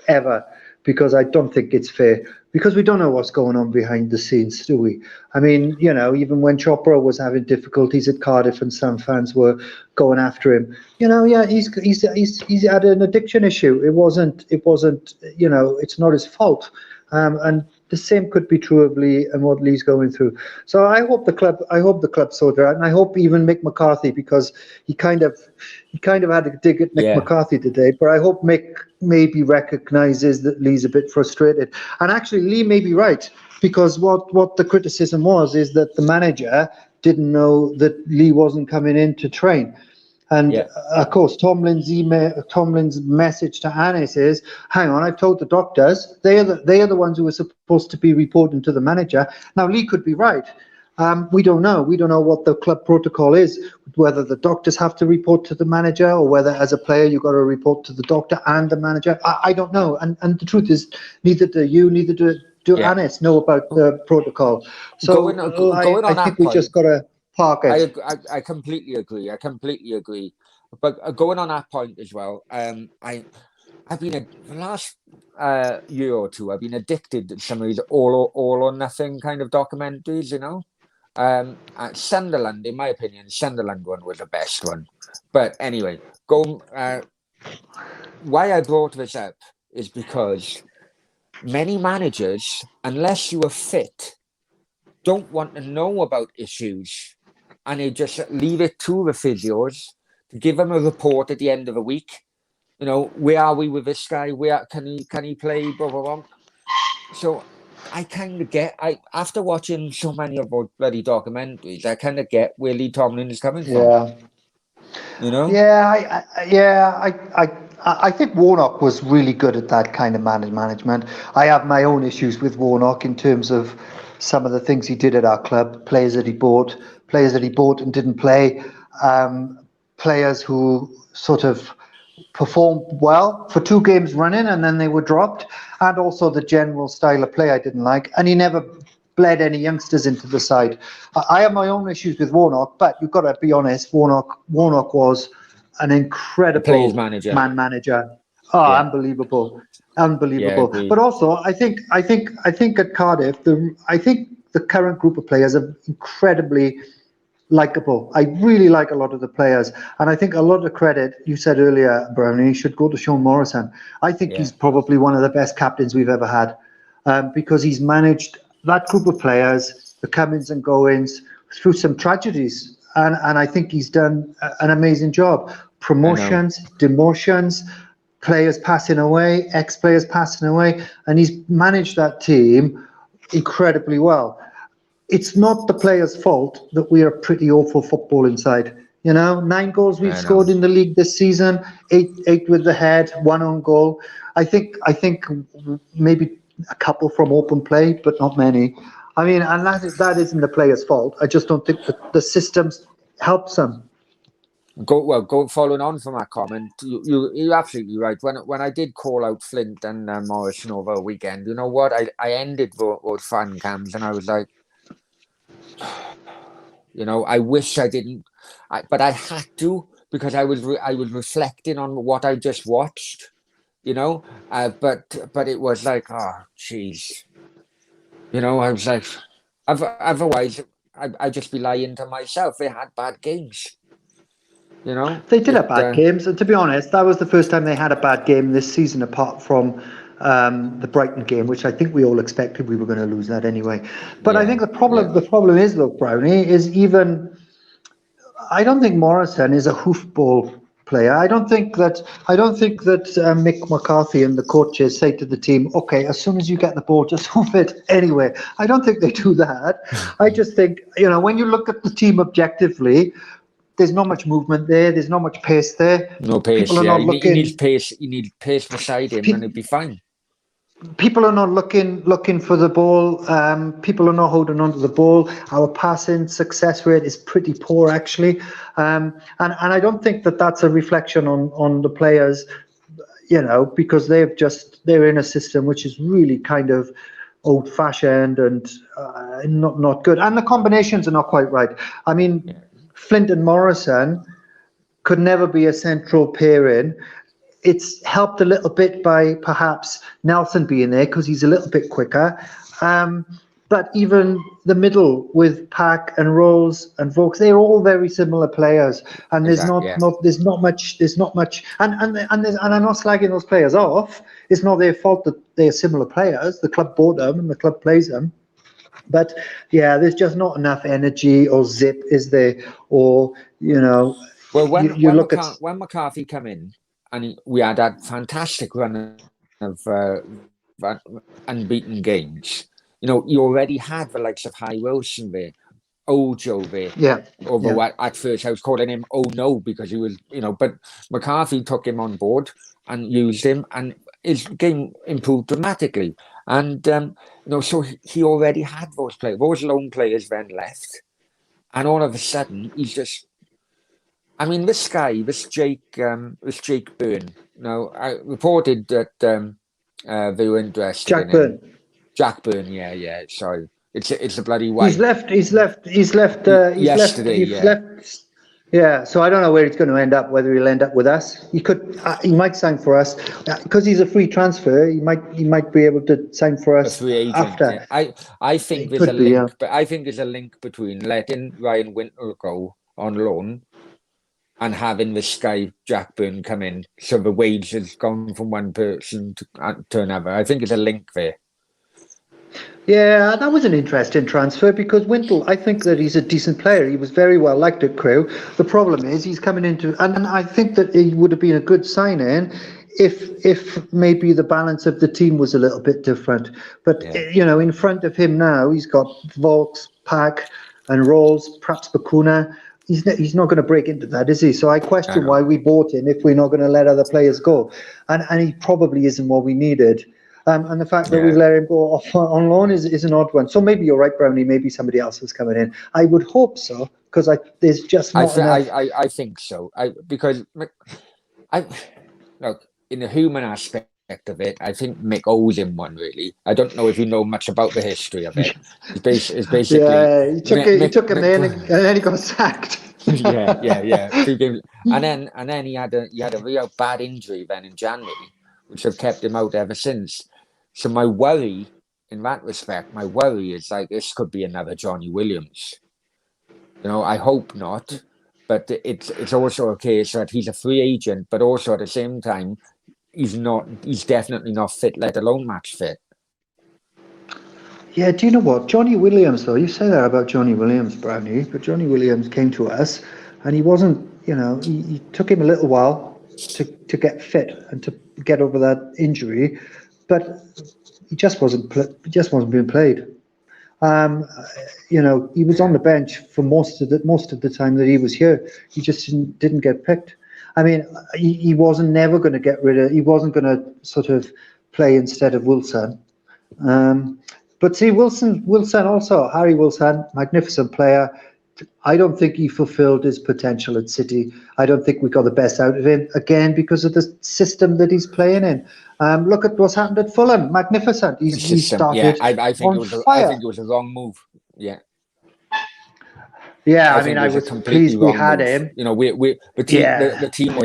ever, because I don't think it's fair, because we don't know what's going on behind the scenes, do we? I mean, even when Chopra was having difficulties at Cardiff and some fans were going after him, yeah, he's had an addiction issue. It wasn't, it's not his fault. And the same could be true of Lee and what Lee's going through. So I hope the club sort it out, and I hope even Mick McCarthy, because he kind of had a dig at Mick Yeah, McCarthy today. But I hope Mick maybe recognises that Lee's a bit frustrated. And actually, Lee may be right, because what the criticism is that the manager didn't know that Lee wasn't coming in to train. And yeah, of course, Tomlin's message to Anis is, "Hang on, I've told the doctors. They are the ones who are supposed to be reporting to the manager." Now, Lee could be right. We don't know. We don't know what the club protocol is, whether the doctors have to report to the manager, or whether as a player you've got to report to the doctor and the manager. I don't know. And the truth is, neither do you, neither do yeah. Anis know about the protocol. So Going I on think that we point, just got to park it. I completely agree. I completely agree. But going on that point as well, I've been the last year or two, I've been addicted to some of these all or nothing kind of documentaries. At Sunderland, in my opinion, Sunderland one was the best one. But anyway, why I brought this up is because many managers, unless you are fit, don't want to know about issues, and they just leave it to the physios to give them a report at the end of the week. Where are we with this guy? Where can he play? Blah blah blah. So I kind of after watching so many of those bloody documentaries, I kind of get where Lee Tomlin is coming from. Yeah. You know? Yeah, I think Warnock was really good at that kind of management. I have my own issues with Warnock in terms of some of the things he did at our club, players that he bought and didn't play, players who sort of performed well for 2 games running and then they were dropped, and also the general style of play I didn't like. And he never bled any youngsters into the side. I have my own issues with Warnock, but you've got to be honest. Warnock was an A players incredible manager. man manager. Oh, Yeah. unbelievable, Yeah, unbelievable. agreed. But also, I think at Cardiff, I think the current group of players are incredibly likable. I really like a lot of the players, and I think a lot of credit, you said earlier, Brownie, should go to Sean Morrison. I think Yeah. he's probably one of the best captains we've ever had, because he's managed that group of players, the comings and goings, through some tragedies, and I think he's done an amazing job. I know. Promotions, demotions, players passing away, ex-players passing away, and he's managed that team incredibly well. It's not the players' fault that we are pretty awful football inside. 9 goals we've I know. scored in the league this season, eight with the head, one on goal. I think maybe a couple from open play, but not many. I mean, and that isn't the players' fault. I just don't think that the systems helps them. Go following on from that comment. You're absolutely right. When I did call out Flint and Morrison over a weekend, you know what? I ended those fan cams and I was like, I wish I didn't, but I had to because I was reflecting on what I just watched. But it was like, oh, jeez. I was like, otherwise, I'd just be lying to myself. They had bad games. They did have It. bad games, and to be honest, that was the first time they had a bad game this season, apart from the Brighton game, which I think we all expected we were going to lose that anyway. But I Yeah, think the yeah, problem is, look, Brownie, is even I don't think Morrison is a hoofball player. I don't think that Mick McCarthy and the coaches say to the team, "Okay, as soon as you get the ball, just hoof it anyway." I don't think they do that. I just think when you look at the team objectively, there's not much movement there. There's not much pace there. no People pace. are Yeah, not he needs looking. pace. He needs pace beside him, and Pe- it'd be fine. People are not looking for the ball. People are not holding on to the ball. Our passing success rate is pretty poor, actually, and I don't think that that's a reflection on the players, because they're in a system which is really kind of old-fashioned and not good, and the combinations are not quite right. I mean, Yeah, Flint and Morrison could never be a central pairing. It's helped a little bit by perhaps Nelson being there because he's a little bit quicker. Um, but even the middle with Pack and Rose and Vokes, they're all very similar players, and exactly. Yeah, there's not much, and I'm not slagging those players off. It's not their fault that they're similar players. The club bought them and the club plays them. But yeah, there's just not enough energy or zip, is there? Or Well, you look at. When McCarthy came in, and we had that fantastic run of unbeaten games. You already had the likes of Harry Wilson there, Ojo there. Yeah, Although yeah. at first I was calling him "Oh no" because he was, but McCarthy took him on board and used him, and his game improved dramatically. And so he already had those players. Those lone players then left, and all of a sudden he's just. I mean, this Jake Byrne. I reported that they were interested in Jack him. Byrne. Jack Byrne, yeah. Sorry, it's a bloody He's white. left. He's left. He's left. He's left. Yesterday, He's yeah. left. Yeah. So I don't know where he's going to end up. Whether he'll end up with us. He could. He might sign for us because he's a free transfer. He might be able to sign for A us free agent. Yeah. after. I think It there's a could be. Yeah. link, but I think there's a link between letting Ryan Winter go on loan and having this guy Jack Byrne come in, so the wage has gone from one person to another. I think there's a link there. Yeah, that was an interesting transfer because Wintle, I think that he's a decent player. He was very well liked at Crewe. The problem is he's coming into, and I think that he would have been a good sign-in if maybe the balance of the team was a little bit different. But, in front of him now, he's got Volks, Pack and Rolls, perhaps Bakuna. he's not going to break into that, is he? So I question why we bought him if we're not going to let other players go, and he probably isn't what we needed. And the fact that we've let him go off on loan is an odd one. So maybe you're right, Brownie. Maybe somebody else is coming in. I would hope so, because there's just not enough. I think so. Because I look in the human aspect of it. I think Mick owes him one. Really, I don't know if you know much about the history of it. It's basically Yeah, he took him in, and then he got sacked. yeah. 2 games, and then he had a real bad injury then in January, which have kept him out ever since. So my worry in that respect, is like this could be another Johnny Williams. I hope not, but it's also a case that he's a free agent, but also at the same time, he's definitely not fit, let alone match fit. Yeah, do you know what? Johnny Williams, though, you say that about Johnny Williams, Brownie, but Johnny Williams came to us and he wasn't, he took him a little while to get fit and to get over that injury, but he just wasn't being played. He was on the bench for most of the time that he was here. He just didn't get picked. I mean, he wasn't never going to get rid of. He wasn't going to sort of play instead of Wilson. But see, Wilson also, Harry Wilson, magnificent player. I don't think he fulfilled his potential at City. I don't think we got the best out of him, again, because of the system that he's playing in. Look at what's happened at Fulham. Magnificent. He started I think on fire. it was a wrong move. Yeah. Yeah, I mean, I was pleased we had him. The team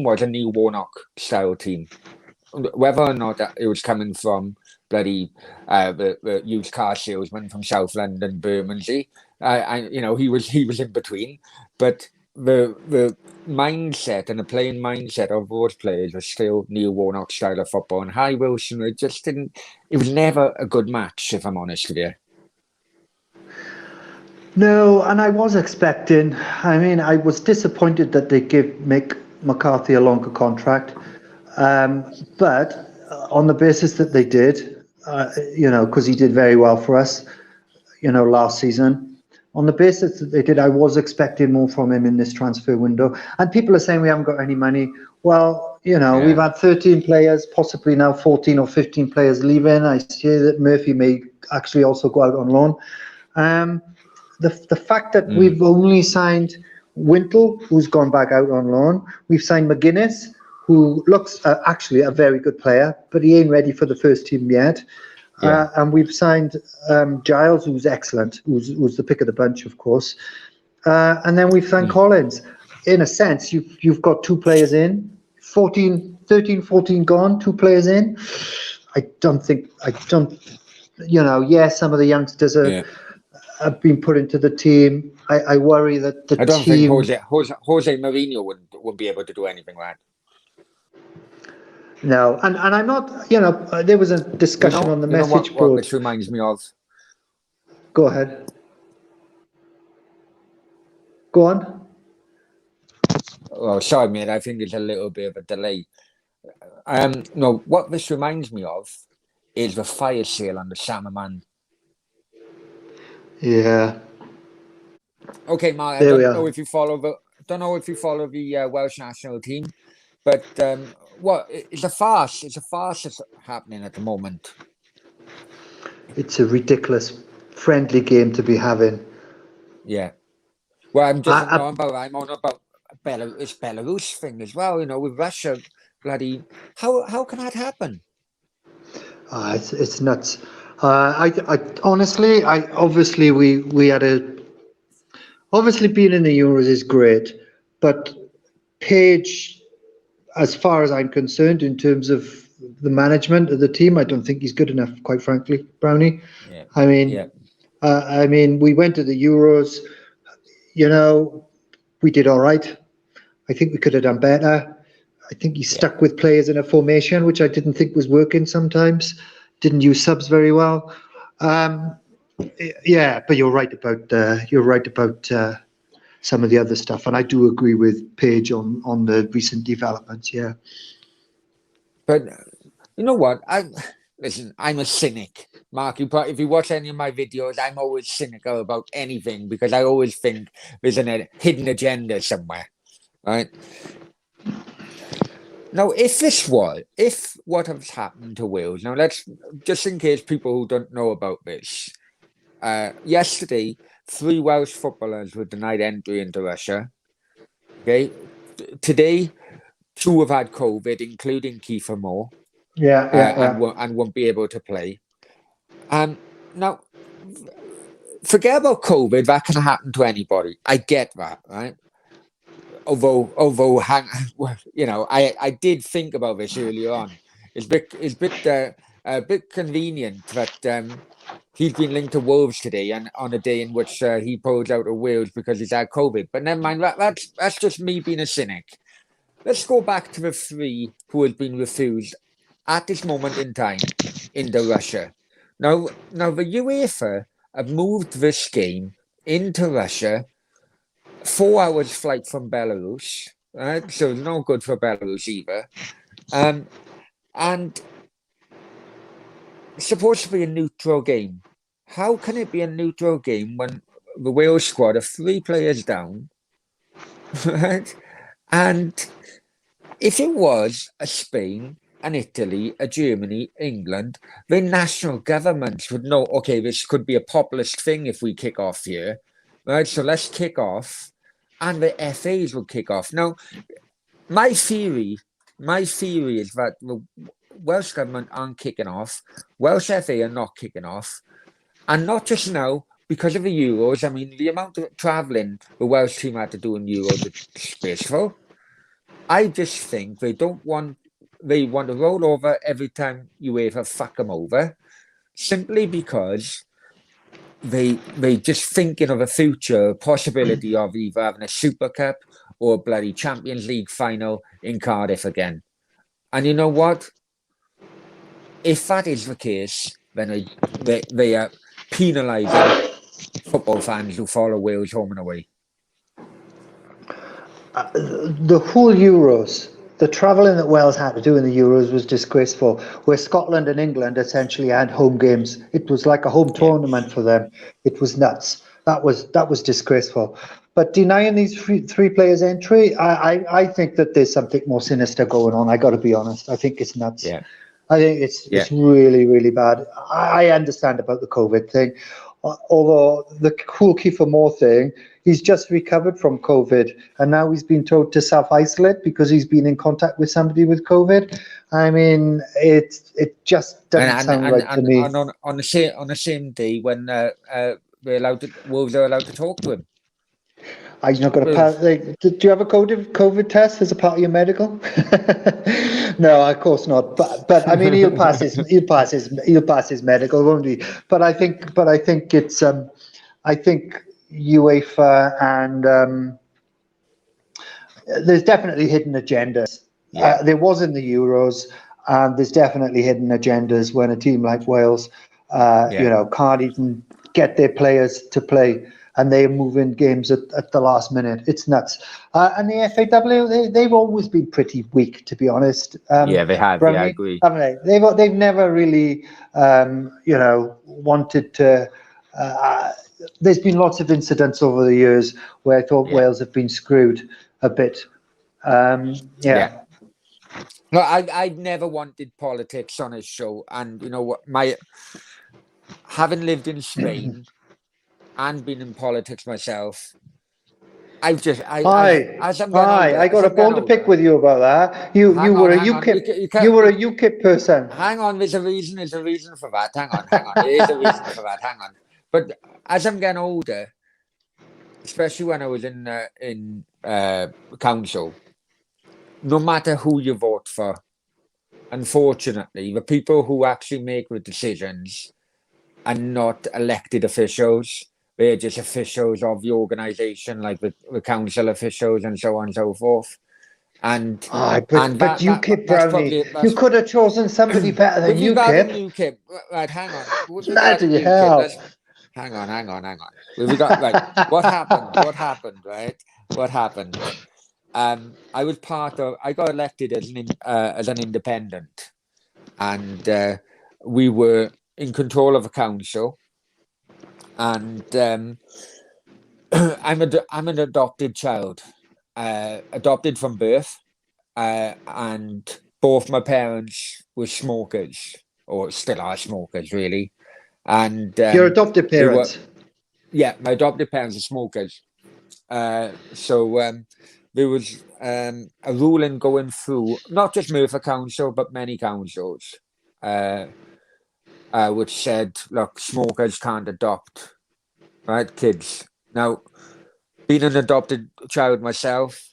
was a Neil Warnock style team. Whether or not it was coming from bloody the used car salesman from South London, Bermondsey, he was in between, but the mindset and the playing mindset of those players was still Neil Warnock style of football, and Harry Wilson, it was never a good match, if I'm honest with you. No, and I was expecting. I mean, I was disappointed that they gave Mick McCarthy a longer contract. But on the basis that they did, because he did very well for us, last season, on the basis that they did, I was expecting more from him in this transfer window. And people are saying we haven't got any money. Well, we've had 13 players, possibly now 14 or 15 players leaving. I see that Murphy may actually also go out on loan. The fact that we've only signed Wintle, who's gone back out on loan. We've signed McGuinness, who looks actually a very good player, but he ain't ready for the first team yet. And we've signed Giles, who's excellent, who's the pick of the bunch, of course. And then we've signed Collins. In a sense, you've got two players in, 13, 14 gone, two players in. Yes, some of the youngsters have been put into the team. I worry that the team... I don't think Jose Mourinho would be able to do anything like that. No, and I'm not, there was a discussion on the message board. Which reminds me of... Go ahead. Go on. Oh, sorry, mate, I think there's a little bit of a delay. No, what this reminds me of is the fire sale on the Salmon. Yeah. Okay, Mark, I don't know if you follow the Welsh national team, but it's a farce. It's a farce that's happening at the moment. It's a ridiculous friendly game to be having. Yeah. Well, I'm on about Belarus thing as well. With Russia, bloody how can that happen? It's nuts. I honestly, obviously we had obviously being in the Euros is great, but Page, as far as I'm concerned, in terms of the management of the team, I don't think he's good enough, quite frankly, Brownie. Yeah. I mean, we went to the Euros, we did all right. I think we could have done better. I think he stuck with players in a formation, which I didn't think was working sometimes. Didn't use subs very well. But you're right about some of the other stuff, and I do agree with Page on the recent developments. Yeah. But you know what? listen, I'm a cynic. Mark, if you watch any of my videos, I'm always cynical about anything because I always think there's a hidden agenda somewhere, right? Now, if what has happened to Wales, now let's, just in case people who don't know about this, yesterday, 3 Welsh footballers were denied entry into Russia. Okay. Today, 2 have had COVID, including Kiefer Moore, and won't be able to play. Now, forget about COVID. That can happen to anybody. I get that, right? Although, I did think about this earlier on. It's a bit convenient that he's been linked to Wolves today, and on a day in which he pulls out of Wales because he's had COVID. But never mind. That's just me being a cynic. Let's go back to the 3 who have been refused at this moment in time into Russia. Now the UEFA have moved this game into Russia, 4 hours flight from Belarus, right? So no good for Belarus either. And it's supposed to be a neutral game. How can it be a neutral game when the Wales squad are 3 players down, right? And if it was a Spain, an Italy, a Germany, England, the national governments would know, okay, this could be a populist thing if we kick off here, right? So let's kick off, and the FAs will kick off. Now, my theory is that the Welsh government aren't kicking off, Welsh FA are not kicking off, and not just now because of the Euros. I mean, the amount of travelling the Welsh team had to do in Euros is disgraceful. I just think they want to roll over every time UEFA fuck them over, simply because they just thinking of a future possibility of either having a Super Cup or a bloody Champions League final in Cardiff again. And you know what? If that is the case, then they are penalising football fans who follow Wales home and away. The whole Euros, the travelling that Wales had to do in the Euros was disgraceful, where Scotland and England essentially had home games. It was like a home tournament for them. It was nuts. That was disgraceful. But denying these 3 players entry, I think that there's something more sinister going on. I got to be honest. I think it's nuts. Yeah. I think it's really, really bad. I understand about the COVID thing, although the cool Kiefer Moore thing, he's just recovered from COVID, and now he's been told to self-isolate because he's been in contact with somebody with COVID. I mean, it just doesn't sound right to me. And on the same day when Wolves are allowed to talk to him. He's not going to pass. Do you have a COVID test as a part of your medical? No, of course not. But I mean, he'll pass his medical, won't he? But I think it's I think UEFA and there's definitely hidden agendas. Yeah. There was in the Euros, and there's definitely hidden agendas when a team like Wales, can't even get their players to play, and they move in games at the last minute. It's nuts. And the FAW, they've always been pretty weak, to be honest. They have. Brownie, yeah, I agree. Haven't they? They've never really, wanted to. There's been lots of incidents over the years where I thought Wales have been screwed a bit. No, I've never wanted politics on a show, and you know what? Having lived in Spain and been in politics myself, I got a bone to pick with you about that. You were a UKIP person. Hang on, there's a reason for that. Hang on. There is a reason for that. Hang on. But as I'm getting older, especially when I was in council, no matter who you vote for, unfortunately, the people who actually make the decisions are not elected officials. They're just officials of the organisation, like the council officials and so on and so forth. But UKIP, Brownie, you could have chosen somebody better than UKIP. Right, hang on. Bloody hell. Hang on. We've got what happened, right? What happened? I got elected as an independent, and we were in control of a council, and I'm an adopted child, adopted from birth, and both my parents were smokers, or still are smokers, really. And Your adopted they were, parents. yeah, my adopted parents are smokers. So there was a ruling going through, not just Merthyr Council, but many councils, which said, look, smokers can't adopt, right, kids. Now, being an adopted child myself,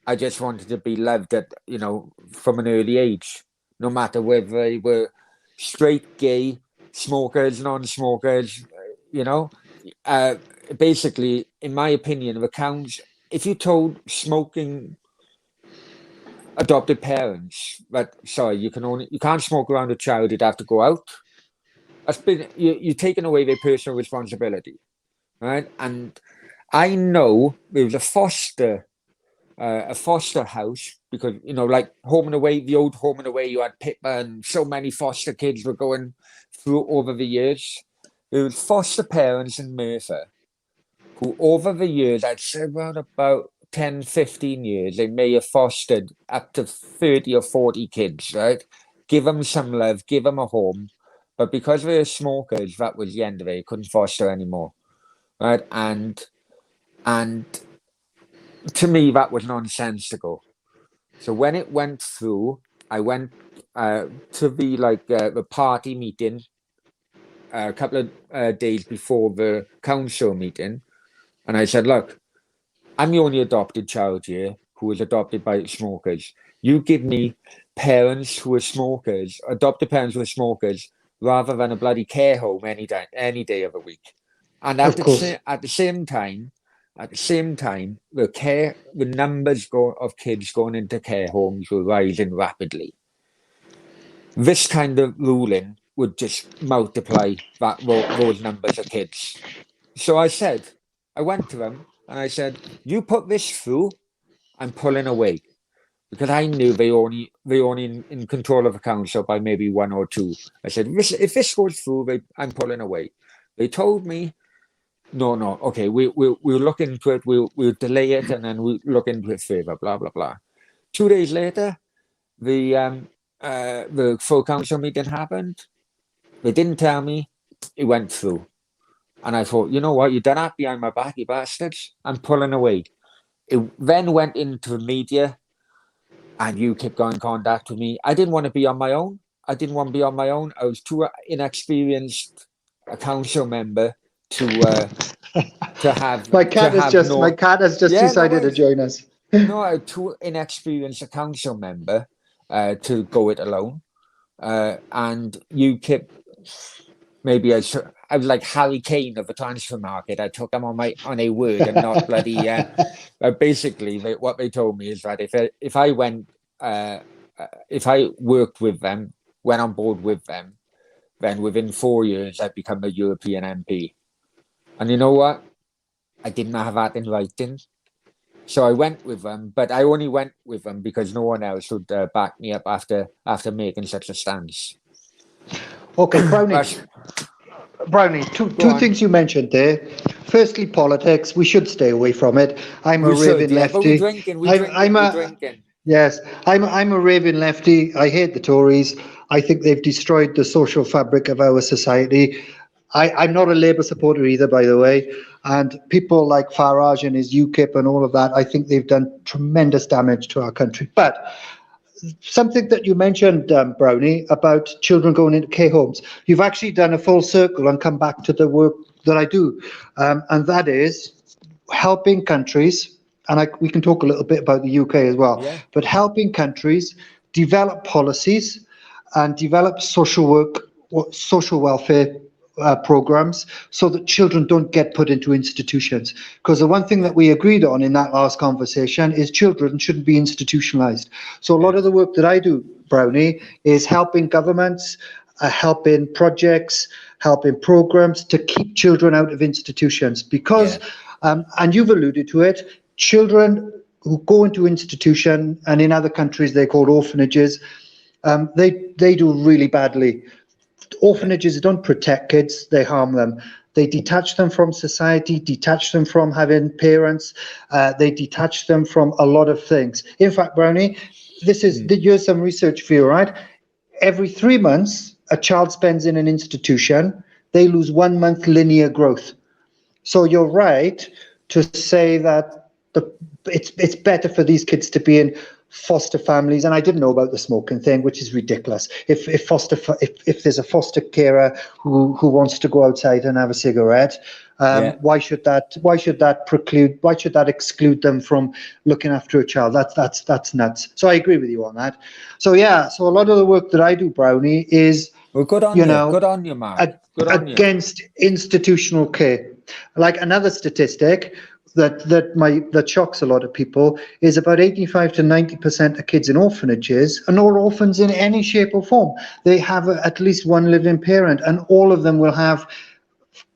I just wanted to be loved from an early age, no matter whether they were straight, gay, smokers, non-smokers, you know. Uh, Basically, in my opinion, if you told smoking adopted parents that sorry, you can't smoke around a child, you'd have to go out. You're taking away their personal responsibility, right? And I know there was a foster house, because like Home and Away, the old Home and Away, you had Pippa, and so many foster kids were going through over the years. There was foster parents in Merthyr who, over the years, I'd say around about 10, 15 years, they may have fostered up to 30 or 40 kids, right? Give them some love, give them a home. But because they were smokers, that was the end of it. They couldn't foster anymore, right? And to me, that was nonsensical. So when it went through, I went to the party meeting a couple of days before the council meeting, and I said, "Look, I'm the only adopted child here who was adopted by smokers. You give me parents who are smokers, adopted parents who are smokers, rather than a bloody care home any day of the week." And Of course. at the same time, the numbers of kids going into care homes were rising rapidly. This kind of ruling would just multiply those numbers of kids. So I went to them and I said, "You put this through, I'm pulling away." Because I knew they only in control of the council by maybe one or two. I said, if this goes through, I'm pulling away. They told me, no, okay, we'll look into it, we'll delay it, and then we'll look into it further, blah, blah, blah. 2 days later, the full council meeting happened. They didn't tell me. It went through. And I thought, you know what, you done that behind my back, you bastards. I'm pulling away. It then went into the media, and you kept going in contact with me. I didn't want to be on my own. I was too inexperienced a council member to have My cat no. has just Yeah, no decided to worries. join us. No, I was too inexperienced a council member to go it alone. And you kept maybe I was like Harry Kane of the transfer market. I took them on a word and not bloody. Basically, what they told me is that if I worked with them, went on board with them, then within 4 years I'd become a European MP. And you know what? I didn't have that in writing. So I went with them, but I only went with them because no one else would back me up after making such a stance. Okay, Brownie, two things you mentioned there. Firstly, politics. We should stay away from it. I'm a raving But we're lefty. drinking, I'm we're a drinking. Yes, I'm a raving lefty. I hate the Tories. I think they've destroyed the social fabric of our society. I'm not a Labour supporter either, by the way. And people like Farage and his UKIP and all of that, I think they've done tremendous damage to our country. But something that you mentioned, Brownie, about children going into care homes, you've actually done a full circle and come back to the work that I do. And that is helping countries, and we can talk a little bit about the UK as well, Yeah. but helping countries develop policies and develop social welfare programs so that children don't get put into institutions. Because the one thing that we agreed on in that last conversation is children shouldn't be institutionalized. So a lot of the work that I do, Brownie, is helping governments, helping projects, helping programs to keep children out of institutions. Because, and you've alluded to it, children who go into institution, and in other countries they're called orphanages, they do really badly. orphanages don't protect kids, they harm them. They detach them from society, detach them from having parents, they detach them from a lot of things. In fact, Brownie, here's some research for you, right? Every 3 months, a child spends in an institution, they lose 1 month linear growth. So you're right to say that it's better for these kids to be in foster families. And I didn't know about the smoking thing, which is ridiculous. If there's a foster carer who wants to go outside and have a cigarette, why should that exclude them from looking after a child? That's nuts. So I agree with you on that. So so a lot of the work that I do, Brownie, is well, good on you. Good on you, Mark. Good on you. Against institutional care. Like another statistic that shocks a lot of people is about 85 to 90% of kids in orphanages are not orphans in any shape or form. They have at least one living parent, and all of them will have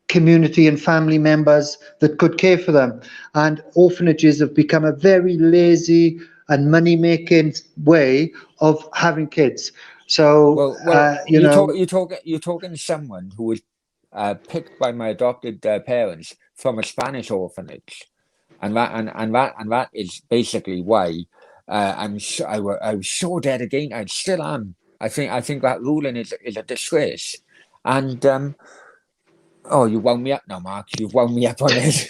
community and family members that could care for them. And orphanages have become a very lazy and money-making way of having kids. So, you're talking someone who was picked by my adopted parents from a Spanish orphanage, and that is basically why I was so dead against. I still am. I think that ruling is a disgrace, and oh, you wound me up now, Mark. You've wound me up on this.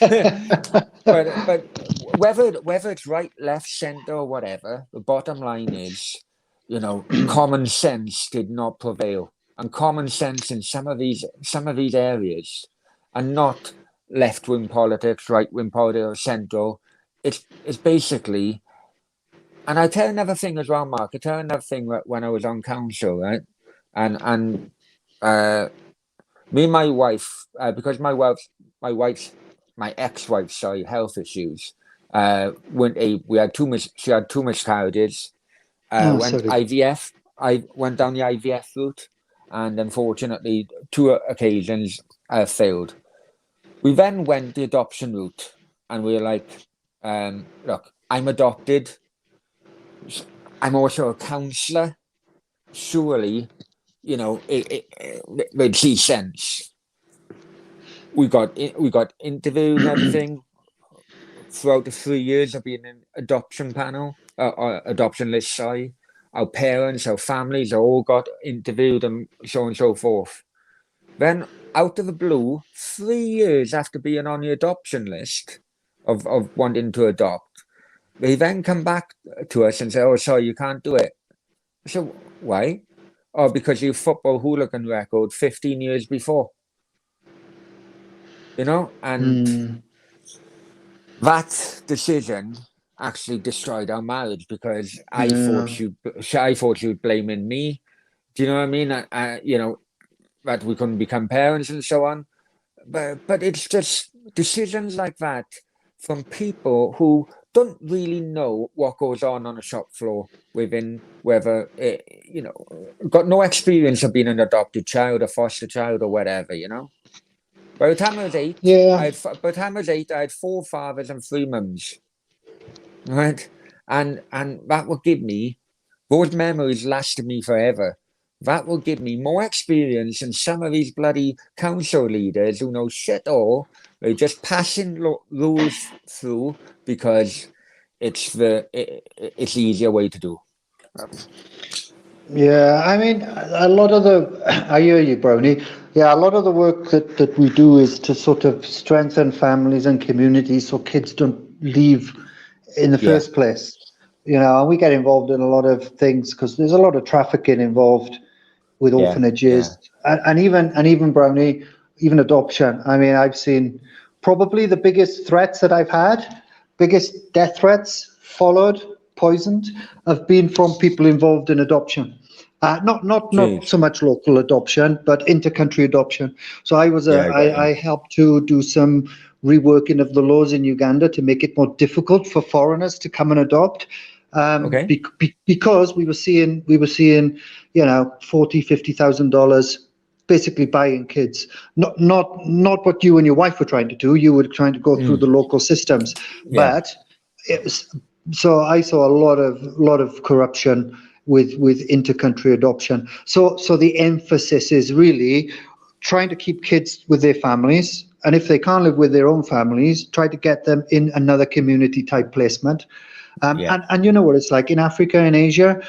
but whether it's right, left, centre, or whatever, the bottom line is, common sense did not prevail, and common sense in some of these areas, and not left-wing politics, right-wing politics, or central. It's basically, and I tell another thing as well, Mark. I tell another thing when I was on council, right, and me and my wife, because my ex-wife's health issues. We had she had two miscarriages. Went IVF. I went down the IVF route, and unfortunately, 2 occasions failed. We then went the adoption route, and we were like, look, I'm adopted. I'm also a counsellor. Surely, it makes sense. We got interviews and everything throughout the 3 years of being in adoption panel, or adoption list. Sorry, our parents, our families, all got interviewed and so on and so forth. Then, out of the blue, 3 years after being on the adoption list of wanting to adopt, they then come back to us and say, "Oh, sorry, you can't do it." So why? Oh, because your football hooligan record 15 years before. And that decision actually destroyed our marriage, because I thought she was blaming me. Do you know what I mean? That we couldn't become parents and so on. But it's just decisions like that from people who don't really know what goes on a shop floor within, whether, got no experience of being an adopted child, a foster child, or whatever, By the time I was 8, I had 4 fathers and 3 mums, right? And that will give me, those memories lasted me forever. That will give me more experience than some of these bloody council leaders who know shit all. They're just passing rules through because it's the easier way to do. Yeah, I mean, a lot of I hear you, Brownie. Yeah, a lot of the work that we do is to sort of strengthen families and communities so kids don't leave in the first place. And we get involved in a lot of things because there's a lot of trafficking involved with orphanages and even Brownie, even adoption. I mean, I've seen probably the biggest threats that I've had, biggest death threats poisoned, have been from people involved in adoption. Not so much local adoption, but inter-country adoption. So I helped to do some reworking of the laws in Uganda to make it more difficult for foreigners to come and adopt. Because we were seeing $40,000-$50,000 basically buying kids. Not what you and your wife were trying to do. You were trying to go through the local systems, but it was. So I saw a lot of corruption with inter-country adoption. So the emphasis is really trying to keep kids with their families, and if they can't live with their own families, try to get them in another community type placement. And you know what it's like in Africa and Asia.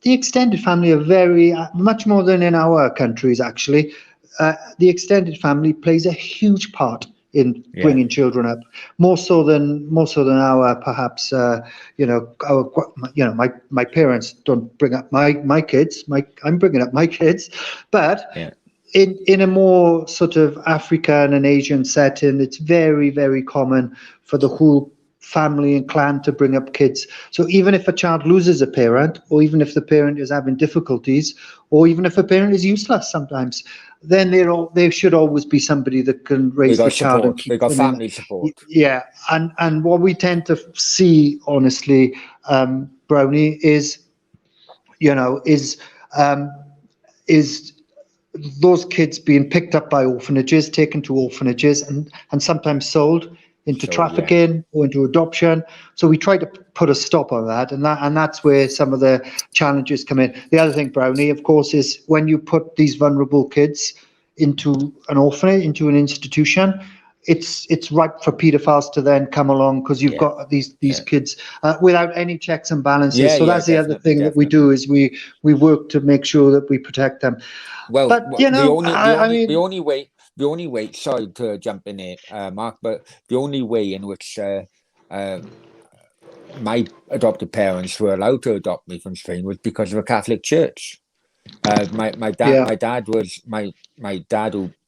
The extended family are very much more than in our countries, actually. The extended family plays a huge part in bringing children up, more so than our perhaps my parents don't bring up my kids. I'm bringing up my kids, but in a more sort of African and Asian setting, it's very, very common for the whole family and clan to bring up kids. So even if a child loses a parent, or even if the parent is having difficulties, or even if a parent is useless sometimes, then there should always be somebody that can raise the child and keep them family support. Yeah, and what we tend to see, honestly, Brownie, is those kids being picked up by orphanages, taken to orphanages, and sometimes sold into trafficking or into adoption. So we try to put a stop on that, and that's where some of the challenges come in. The other thing, Brownie, of course, is when you put these vulnerable kids into an orphanage, into an institution, it's ripe for paedophiles to then come along, because you've got these kids without any checks and balances. So that's the other thing that we do, is we work to make sure that we protect them. Well, but the only way, sorry to jump in here, Mark, but the only way in which my adopted parents were allowed to adopt me from Spain was because of a Catholic church. My dad, who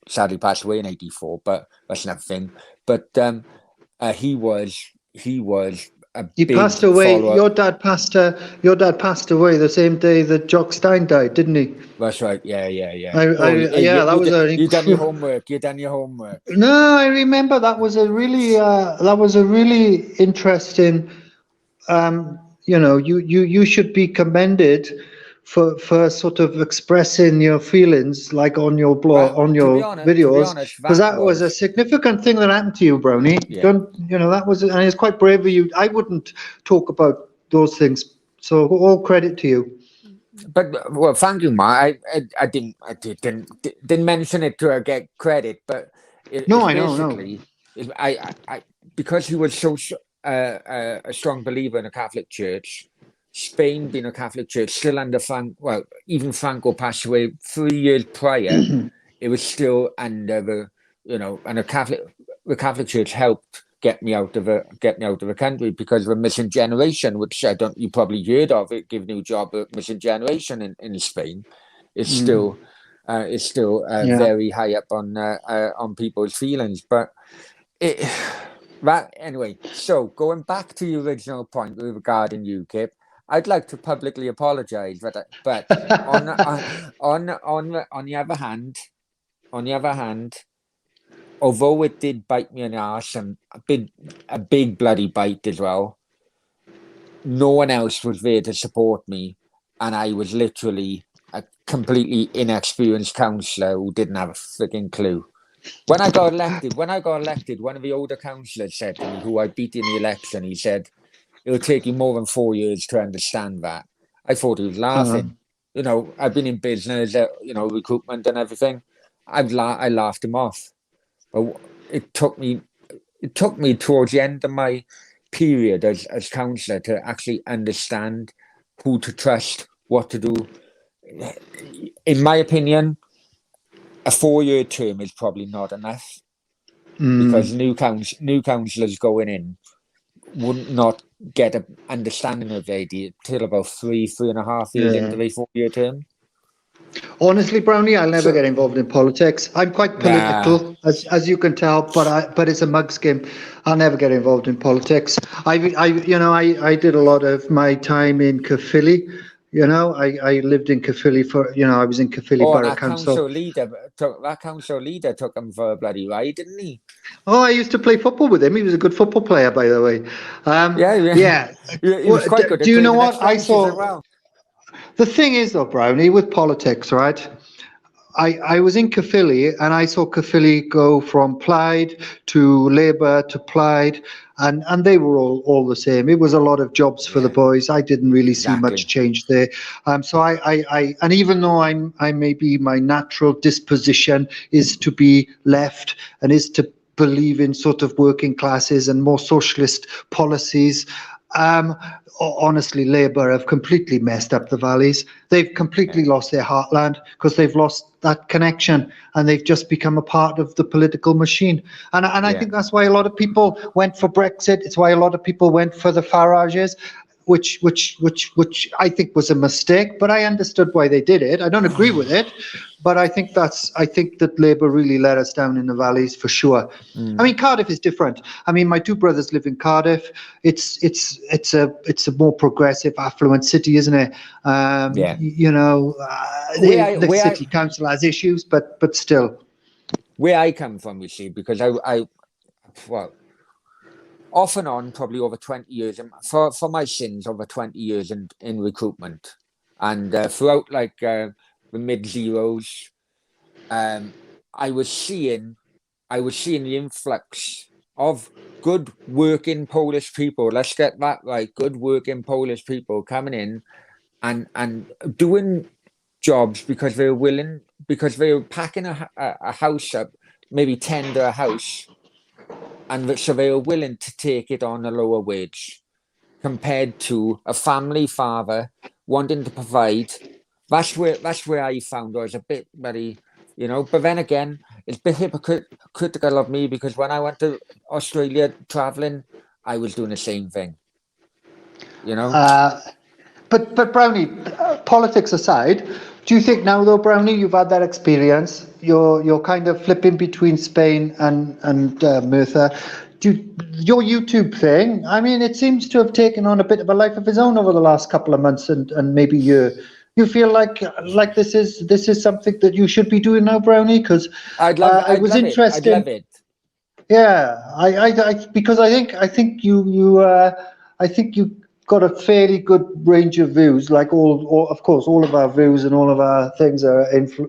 sadly passed away in '84, but that's another thing. But he was a He big passed away. follower. Your dad passed away the same day that Jock Stein died, didn't he? That's right. Yeah. You done your homework. You done your homework. No, I remember that was a really interesting. You should be commended for sort of expressing your feelings, like on your blog, on your videos, because that was a significant thing that happened to you, Brownie. That was, and it's quite brave of you. I wouldn't talk about those things, so all credit to you. But well, thank you, Mark. I didn't mention it to get credit, but because he was so a strong believer in a Catholic Church. Spain being a Catholic Church, still under even Franco passed away 3 years prior. It was still under and the Catholic Church helped get me out of the country because of a missing generation, which you probably heard of it, giving you a job at missing generation in Spain. It's still very high up on people's feelings, but anyway. So going back to your original point regarding UKIP. I'd like to publicly apologise, but on the other hand, although it did bite me in the arse, and a big bloody bite as well, no one else was there to support me, and I was literally a completely inexperienced councillor who didn't have a freaking clue. When I got elected, one of the older councillors said to me, who I beat in the election, he said, "It'll take you more than 4 years to understand that." I thought he was laughing. I've been in business, recruitment and everything. I laughed him off. But it took me towards the end of my period as councillor to actually understand who to trust, what to do. In my opinion, a 4-year term is probably not enough because new councillors going in would not get an understanding of the idea till about 3.5 years into the 4-year term. Honestly, Brownie, I'll never get involved in politics. I'm quite political, as you can tell, but it's a mug's game. I'll never get involved in politics. I did a lot of my time in Caerphilly. I lived in Caerphilly I was in Caerphilly Borough Council. That council leader took him for a bloody ride, didn't he? Oh, I used to play football with him. He was a good football player, by the way. He was quite good. Do you know what I saw? The thing is, though, Brownie, with politics, right? I was in Caerphilly and I saw Caerphilly go from Plaid to Labour to Plaid, and they were all the same. It was a lot of jobs for the Yeah, boys. I didn't really see much exactly. change there. So I and even though I maybe my natural disposition is to be left and is to believe in sort of working classes and more socialist policies. Um, Honestly, Labour have completely messed up the valleys. They've completely Yeah, lost their heartland because they've lost that connection and they've just become a part of the political machine. And I yeah, think that's why a lot of people went for Brexit. It's why a lot of people went for the Farages, which I think was a mistake, but I understood why they did it. I don't agree with it, but I think that Labour really let us down in the valleys for sure. I mean, Cardiff is different. I mean, my two brothers live in Cardiff. It's a more progressive, affluent city, isn't it? yeah. The Where I city council has issues, but still. where I come from, you see, because I well, off and on, probably over 20 years, for my sins, over 20 years in recruitment. And throughout the mid zeros, um, I was seeing the influx of good working Polish people. Let's get that right. Good working Polish people coming in and doing jobs because they were willing, because they were packing a house up, maybe tender a house, and so they were willing to take it on a lower wage compared to a family father wanting to provide. That's where I found I was a bit very, But then again, it's a bit hypocritical of me because when I went to Australia traveling, I was doing the same thing. You know, Uh, but Brownie, politics aside, do you think now though, Brownie, you've had that experience, you're kind of flipping between Spain and Merthyr. Your YouTube thing, I mean, it seems to have taken on a bit of a life of its own over the last couple of months and maybe year. You feel like this is something that you should be doing now, Brownie? Because I I'd was love it. I'd interested. love it. Yeah, because I think you got a fairly good range of views. Like of course, all of our views and all of our things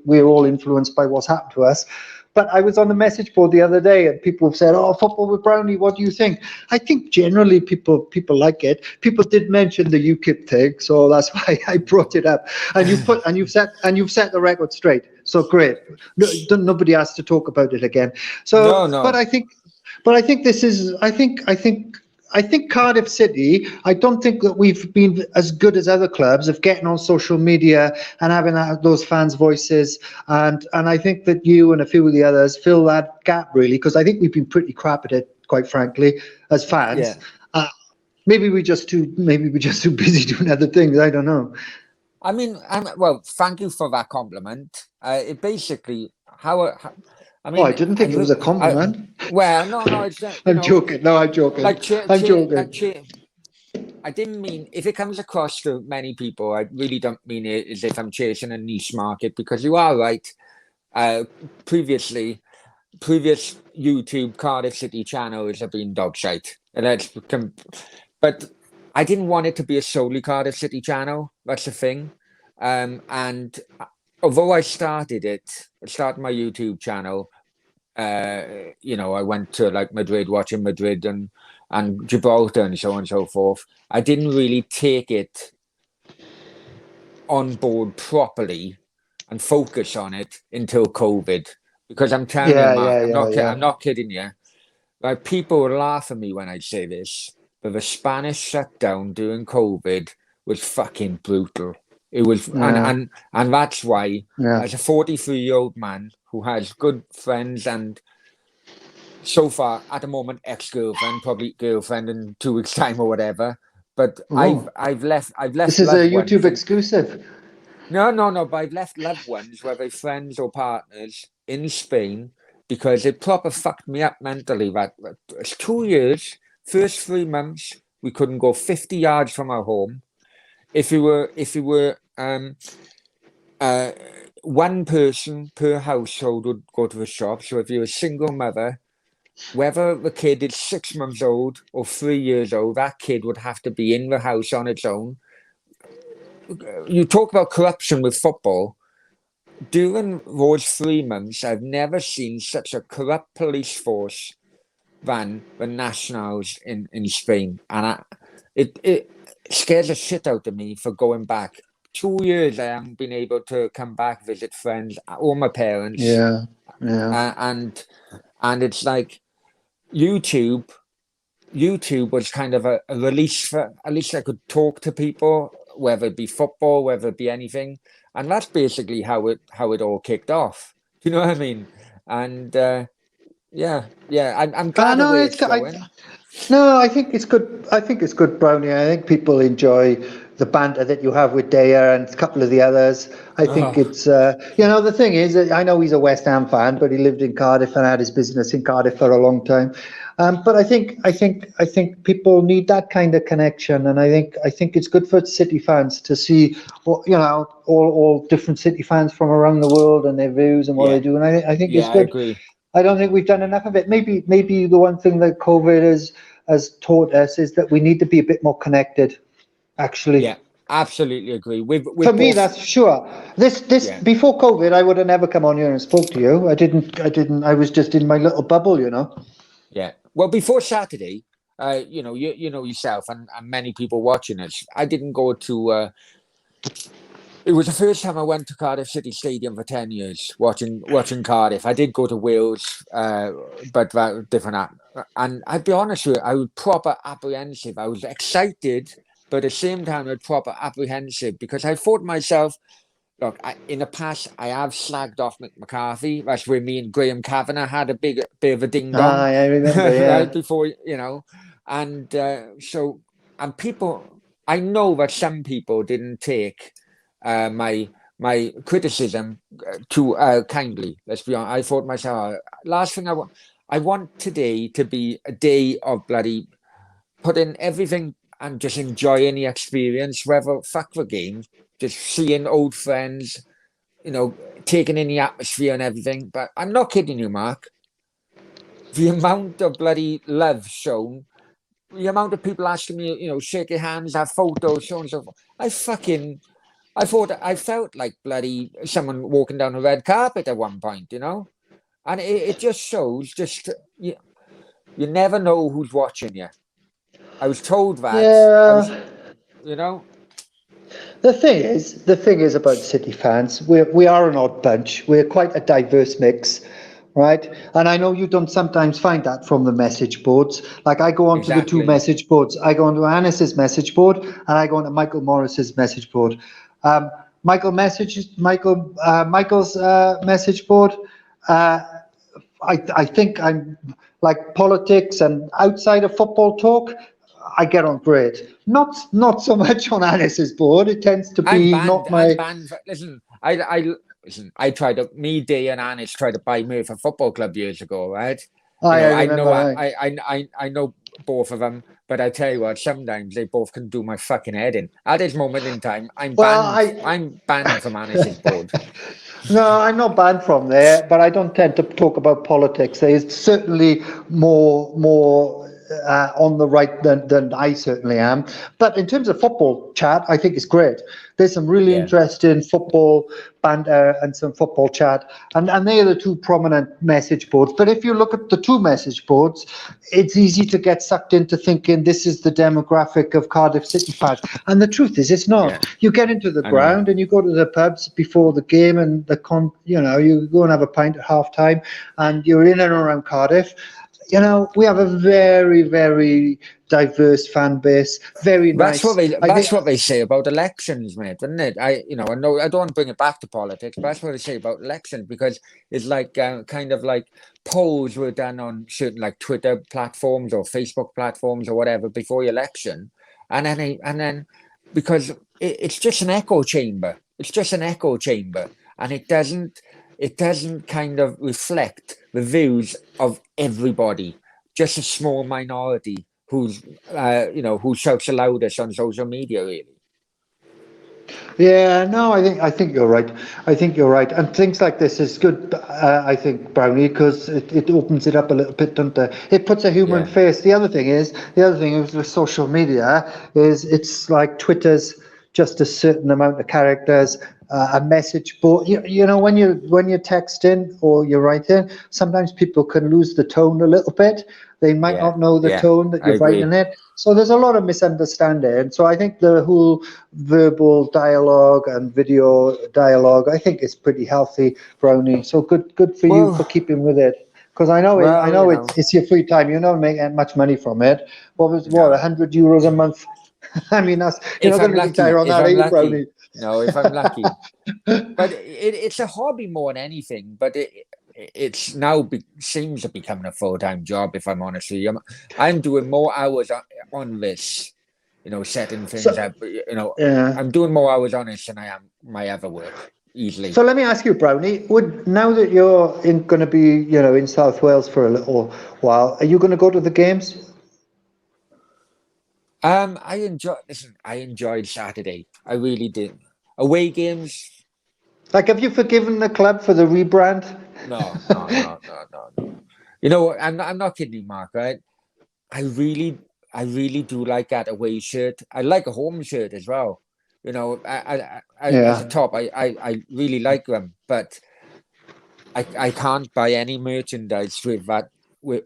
we're all influenced by what's happened to us. But I was on the message board the other day, and people have said, "Oh, football with Brownie, what do you think?" I think generally people like it. People did mention the UKIP thing, so that's why I brought it up. And you've set the record straight. So great. No, nobody has to talk about it again. No, So, but no. I think this is. I think Cardiff City. I don't think that we've been as good as other clubs of getting on social media and having those fans' voices. And I think that you and a few of the others fill that gap really, because I think we've been pretty crap at it, quite frankly, as Yeah. fans. Uh, maybe we're just too busy doing other things. I don't know. I mean, well, thank you for that compliment. It basically I Oh, I mean, didn't think it was a compliment. well, no, it's I'm joking. No, I'm joking. like I'm joking. I didn't mean if it comes across to many people, I really don't mean it as if I'm chasing a niche market because you are right. Uh, previously, previous YouTube Cardiff City channels have been dog shite, and but I didn't want it to be a solely Cardiff City channel. That's the thing. And although I started my YouTube channel. I went to like Madrid, watching Madrid and Gibraltar and so on and so forth. I didn't really take it on board properly and focus on it until COVID. Because I'm telling you, Yeah, Mark, yeah, yeah, I'm yeah. not kidding you. Like people will laugh at me when I say this, but the Spanish shutdown during COVID was fucking brutal. It was, Yeah, and that's why, yeah. as a 43-year-old man who has good friends and so far at the moment ex-girlfriend, probably girlfriend in 2 weeks time or whatever, but Oh, I've this left is a loved YouTube ones, and exclusive. no, but I've left loved ones, whether friends or partners, in Spain because it proper fucked me up mentally. That it's 2 years, first 3 months we couldn't go 50 yards from our home. If we were uh one person per household would go to the shop. So if you're a single mother, whether the kid is 6 months old or 3 years old, that kid would have to be in the house on its own. You talk about corruption with football. during those 3 months, I've never seen such a corrupt police force than the Nationals in Spain, and it scares the shit out of me for going back. 2 years I haven't been able to come back, visit friends or my parents, Yeah, yeah. uh, and and it's like YouTube. YouTube was kind of a release for at least I could talk to people, whether it be football, whether it be anything, and that's basically how it all kicked off. Do you know what I mean? And yeah, I'm glad the No, way it's it's good. going. No, I think it's good. I think it's good, Brownie. I think people enjoy the banter that you have with Daya and a couple of the others. I think Oh, it's, the thing is, I know he's a West Ham fan, but he lived in Cardiff and had his business in Cardiff for a long time. But I think people need that kind of connection, and I think it's good for City fans to see, all different City fans from around the world and their views and what they yeah, do, and I think it's yeah, I good. agree. I don't think we've done enough of it. Maybe the one thing that COVID has taught us is that we need to be a bit more connected. Yeah, Actually, absolutely agree. for With me, both. that's sure. This Yeah, before COVID, I would have never come on here and spoke to you. I was just in my little bubble. yeah. Well, before Saturday, you know yourself and many people watching us. I didn't go to. It was the first time I went to Cardiff City Stadium for 10 years, watching Cardiff. I did go to Wales, but that different. And I'd be honest with you, I was proper apprehensive. I was excited, but at the same time, I was proper apprehensive because I thought to myself, look, in the past, I have slagged off Mick McCarthy. That's where me and Graham Kavanagh had a bit of a ding dong, I remember. right Yeah. before and and people. I know that some people didn't take my criticism too kindly. Let's be honest. I thought to myself, last thing I want today to be a day of bloody putting everything and just enjoying the experience, whether fuck the game, just seeing old friends, taking in the atmosphere and everything. But I'm not kidding you, Mark. The amount of bloody love shown, the amount of people asking me, shake your hands, have photos, so on and so forth. I felt like bloody someone walking down a red carpet at one point, and it just shows you never know who's watching you. I was told that. Yeah. You know, The thing is about City fans, we are an odd bunch. We're quite a diverse mix, right? And I know you don't sometimes find that from the message boards. Like I go onto the two exactly. message boards. I go onto Anis's message board and I go onto Michael Morris's message board. Um, Michael's message board. Uh, I think I'm like politics and outside of football talk. I get on great. Not so much on Anis's board. It tends to I'm be banned. not I'm my. banned. Listen, listen. I tried to. Me, Day, and Anis tried to buy me for football club years ago, right? I I know. remember. I know both of them, but I tell you what, sometimes they both can do my fucking head in. At this moment in time, I'm Well, banned. I'm banned from Anis's board. no, I'm not banned from there, but I don't tend to talk about politics. There's certainly more on the right than I certainly am. But in terms of football chat, I think it's great. There's some really Yeah, interesting football banter and some football chat, and they are the two prominent message boards. But if you look at the two message boards, it's easy to get sucked into thinking this is the demographic of Cardiff City fans. And the truth is, it's yeah. not. You get into the I know. ground and you go to the pubs before the game and you go and have a pint at half time and you're in and around Cardiff. We have a very, very diverse fan base. Very nice. I think. That's what they say about elections, mate, isn't it? I know I don't want to bring it back to politics, but that's what they say about elections because it's like kind of like polls were done on certain like Twitter platforms or Facebook platforms or whatever before the election, and then because it's just an echo chamber. It's just an echo chamber, and it doesn't kind of reflect the views of everybody, just a small minority who shouts the loudest on social media, really. Yeah, no, I think you're right. I think you're right, and things like this is good. I think Brownie because it opens it up a little bit, doesn't it? It puts a human Yeah, face. The other thing is with social media is it's like Twitter's just a certain amount of characters, a message board. You know, when you're texting or you're writing, sometimes people can lose the tone a little bit. They might Yeah, not know the yeah, tone that I you're agree. writing it. So there's a lot of misunderstanding. So I think the whole verbal dialogue and video dialogue, I think is pretty healthy, Brownie. So good for you for Well, keeping with it. Because I know well, you know, it's your free time. You're not making much money from it. What no. €100 a month? I mean, you're If not going I'm to lucky, retire on if that, are I'm you, lucky, Brownie? no, if I'm lucky. But it's a hobby more than anything. But it's now seems to becoming a full-time job. If I'm honest with you, I'm doing more hours on this, you know, setting things So up. You know, yeah. I'm doing more hours on this than I am my other work easily. So let me ask you, Brownie. Would now that you're going to be, in South Wales for a little while, are you going to go to the games? I enjoyed Saturday. I really did. Away games, Like, have you forgiven the club for the rebrand? no, no, no, no, no, no. You know, I'm not kidding you, Mark, right? I really, I really do like that away shirt. I like a home shirt as well. You know, as a Yeah. top, I really like them, but I can't buy any merchandise with that, with,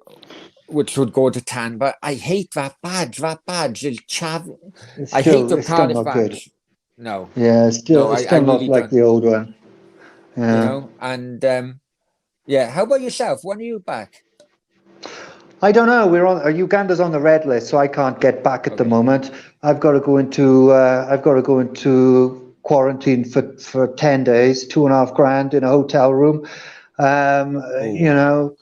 which would go to tan. But I hate that badge. That badge is chav. I hate the It's still Cardiff not good. badge. No, Yeah, no, it's I still not really like don't. the old one. You Yeah. know, and yeah. How about yourself? When are you back? I don't know. Uganda's on the red list, so I can't get back at the Okay. moment. I've got to go into quarantine for 10 days, 2.5 grand in a hotel room. Oh,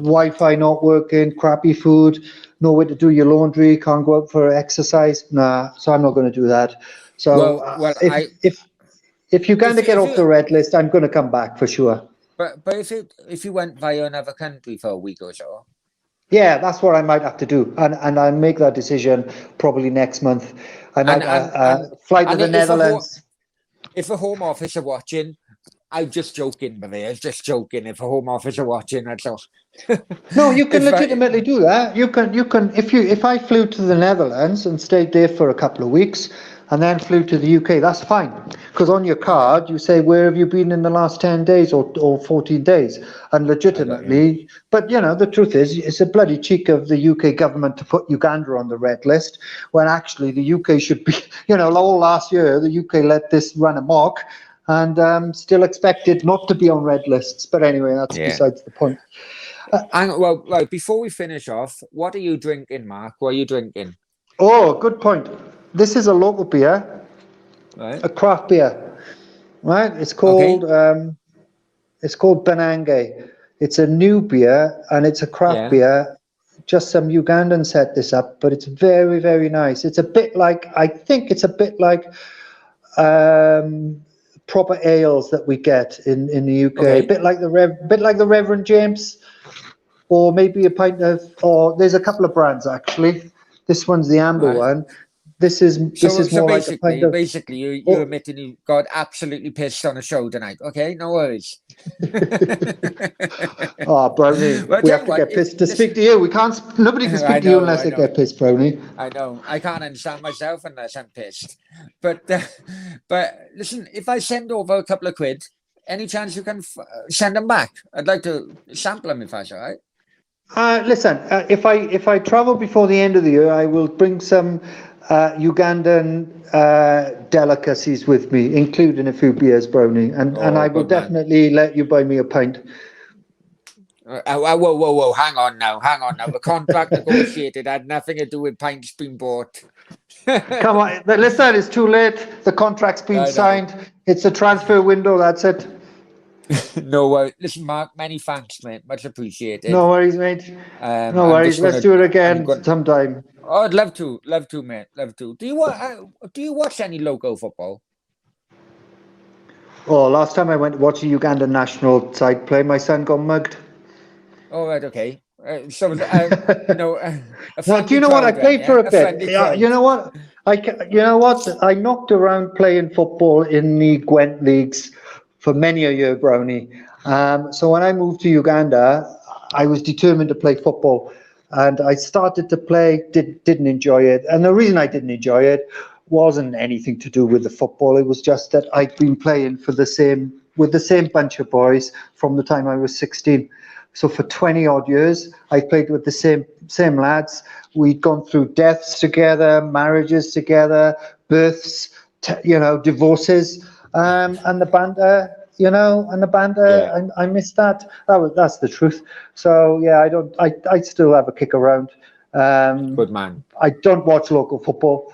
Wi-Fi not working, crappy food, nowhere to do your laundry, can't go out for exercise. Nah, so I'm not going to do that. So well, if Uganda get if off you the red list, I'm going to come back for sure. but if you went via another country for a week or so, Yeah, that's what I might have to do, and I'll make that decision probably next month. I and might and and fly to and the Netherlands. if a home office are watching, I'm just joking, but I was just joking. If a home office are watching, that's all. No, you can if legitimately do that. You can if I flew to the Netherlands and stayed there for a couple of weeks and then flew to the UK, that's fine. Because on your Okay, card you say where have you been in the last 10 days or 14 days, and I got you. legitimately. But the truth is it's a bloody cheek of the UK government to put Uganda on the red list when actually the UK should be. All last year the UK let this run amok and still expected not to be on red lists. But anyway, that's Yeah. besides the point. And well, right before we finish off, what are you drinking, Mark? What are you drinking? Oh, good point. This is a local beer, Right. a craft beer, right? Okay. It's called Benange. It's a new beer and it's a craft Yeah. beer. Just some Ugandan set this up, but it's very, very nice. It's a bit like, I think it's a bit like proper ales that we get in the UK. A Okay. bit like the Reverend James, or maybe a pint of. Or there's a couple of brands actually. This one's the amber Right. one. This is So more like a pint of. basically, you're Oh, admitting you got absolutely pissed on a show tonight. Okay, no worries. oh, Brownie, Well, I we tell have you to what, get pissed to speak listen, to you. We can't. Nobody can I speak to you know, unless I they know, get pissed, Brownie. I know. I can't understand myself unless I'm pissed. But but listen, if I send over a couple of quid, any chance you can send them back? I'd like to sample them if that's all right. Listen, if I travel before the end of the year, I will bring some Ugandan delicacies with me, including a few beers, Brownie, and Oh, I will good man. definitely let you buy me a pint. Whoa, whoa, whoa! Hang on now, hang on now. The contract negotiated had nothing to do with pints being bought. Come on, listen, it's too late. The contract's been I know. signed. It's a transfer window. That's it. No worries. Listen, Mark, many thanks, mate. Much appreciated. No worries, mate. No I'm worries. just Let's gonna, do it I'm again going. sometime. Oh, I'd love to, mate, love to. Do you watch any local football? Oh, last time I went to watch the Ugandan national side play, my son got mugged. Oh, right, okay. You know, a Now, do you friendly know what? I crowd, then, played for yeah, a a bit. friendly Yeah, crowd. you know what? You know what? I knocked around playing football in the Gwent leagues for many a year, Brownie. So when I moved to Uganda, I was determined to play football, and I started to play. Didn't enjoy it, and the reason I didn't enjoy it wasn't anything to do with the football. It was just that I'd been playing with the same bunch of boys from the time I was 16. So for 20 odd years, I played with the same lads. We'd gone through deaths together, marriages together, births, divorces, and the banter. Yeah. I miss that. That's the truth. So yeah, I still have a kick around. Good man. I don't watch local football.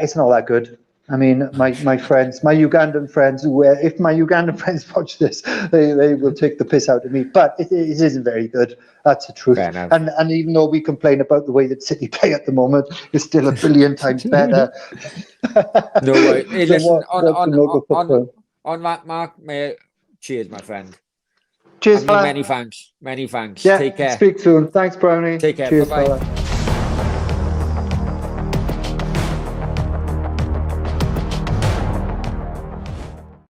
It's not that good. I mean, my friends, my Ugandan friends, if my Ugandan friends watch this, they will take the piss out of me. But it isn't very good. That's the truth. Fair enough. And even though we complain about the way that City play at the moment, it's still a billion times better. No way. Hey, listen, watching local football. on that, Mark, cheers, my friend. Cheers, I mean, fella. many thanks. Many thanks. Yeah, Take care. speak soon. Thanks, Brownie. Take care. Cheers, Bye-bye. fella.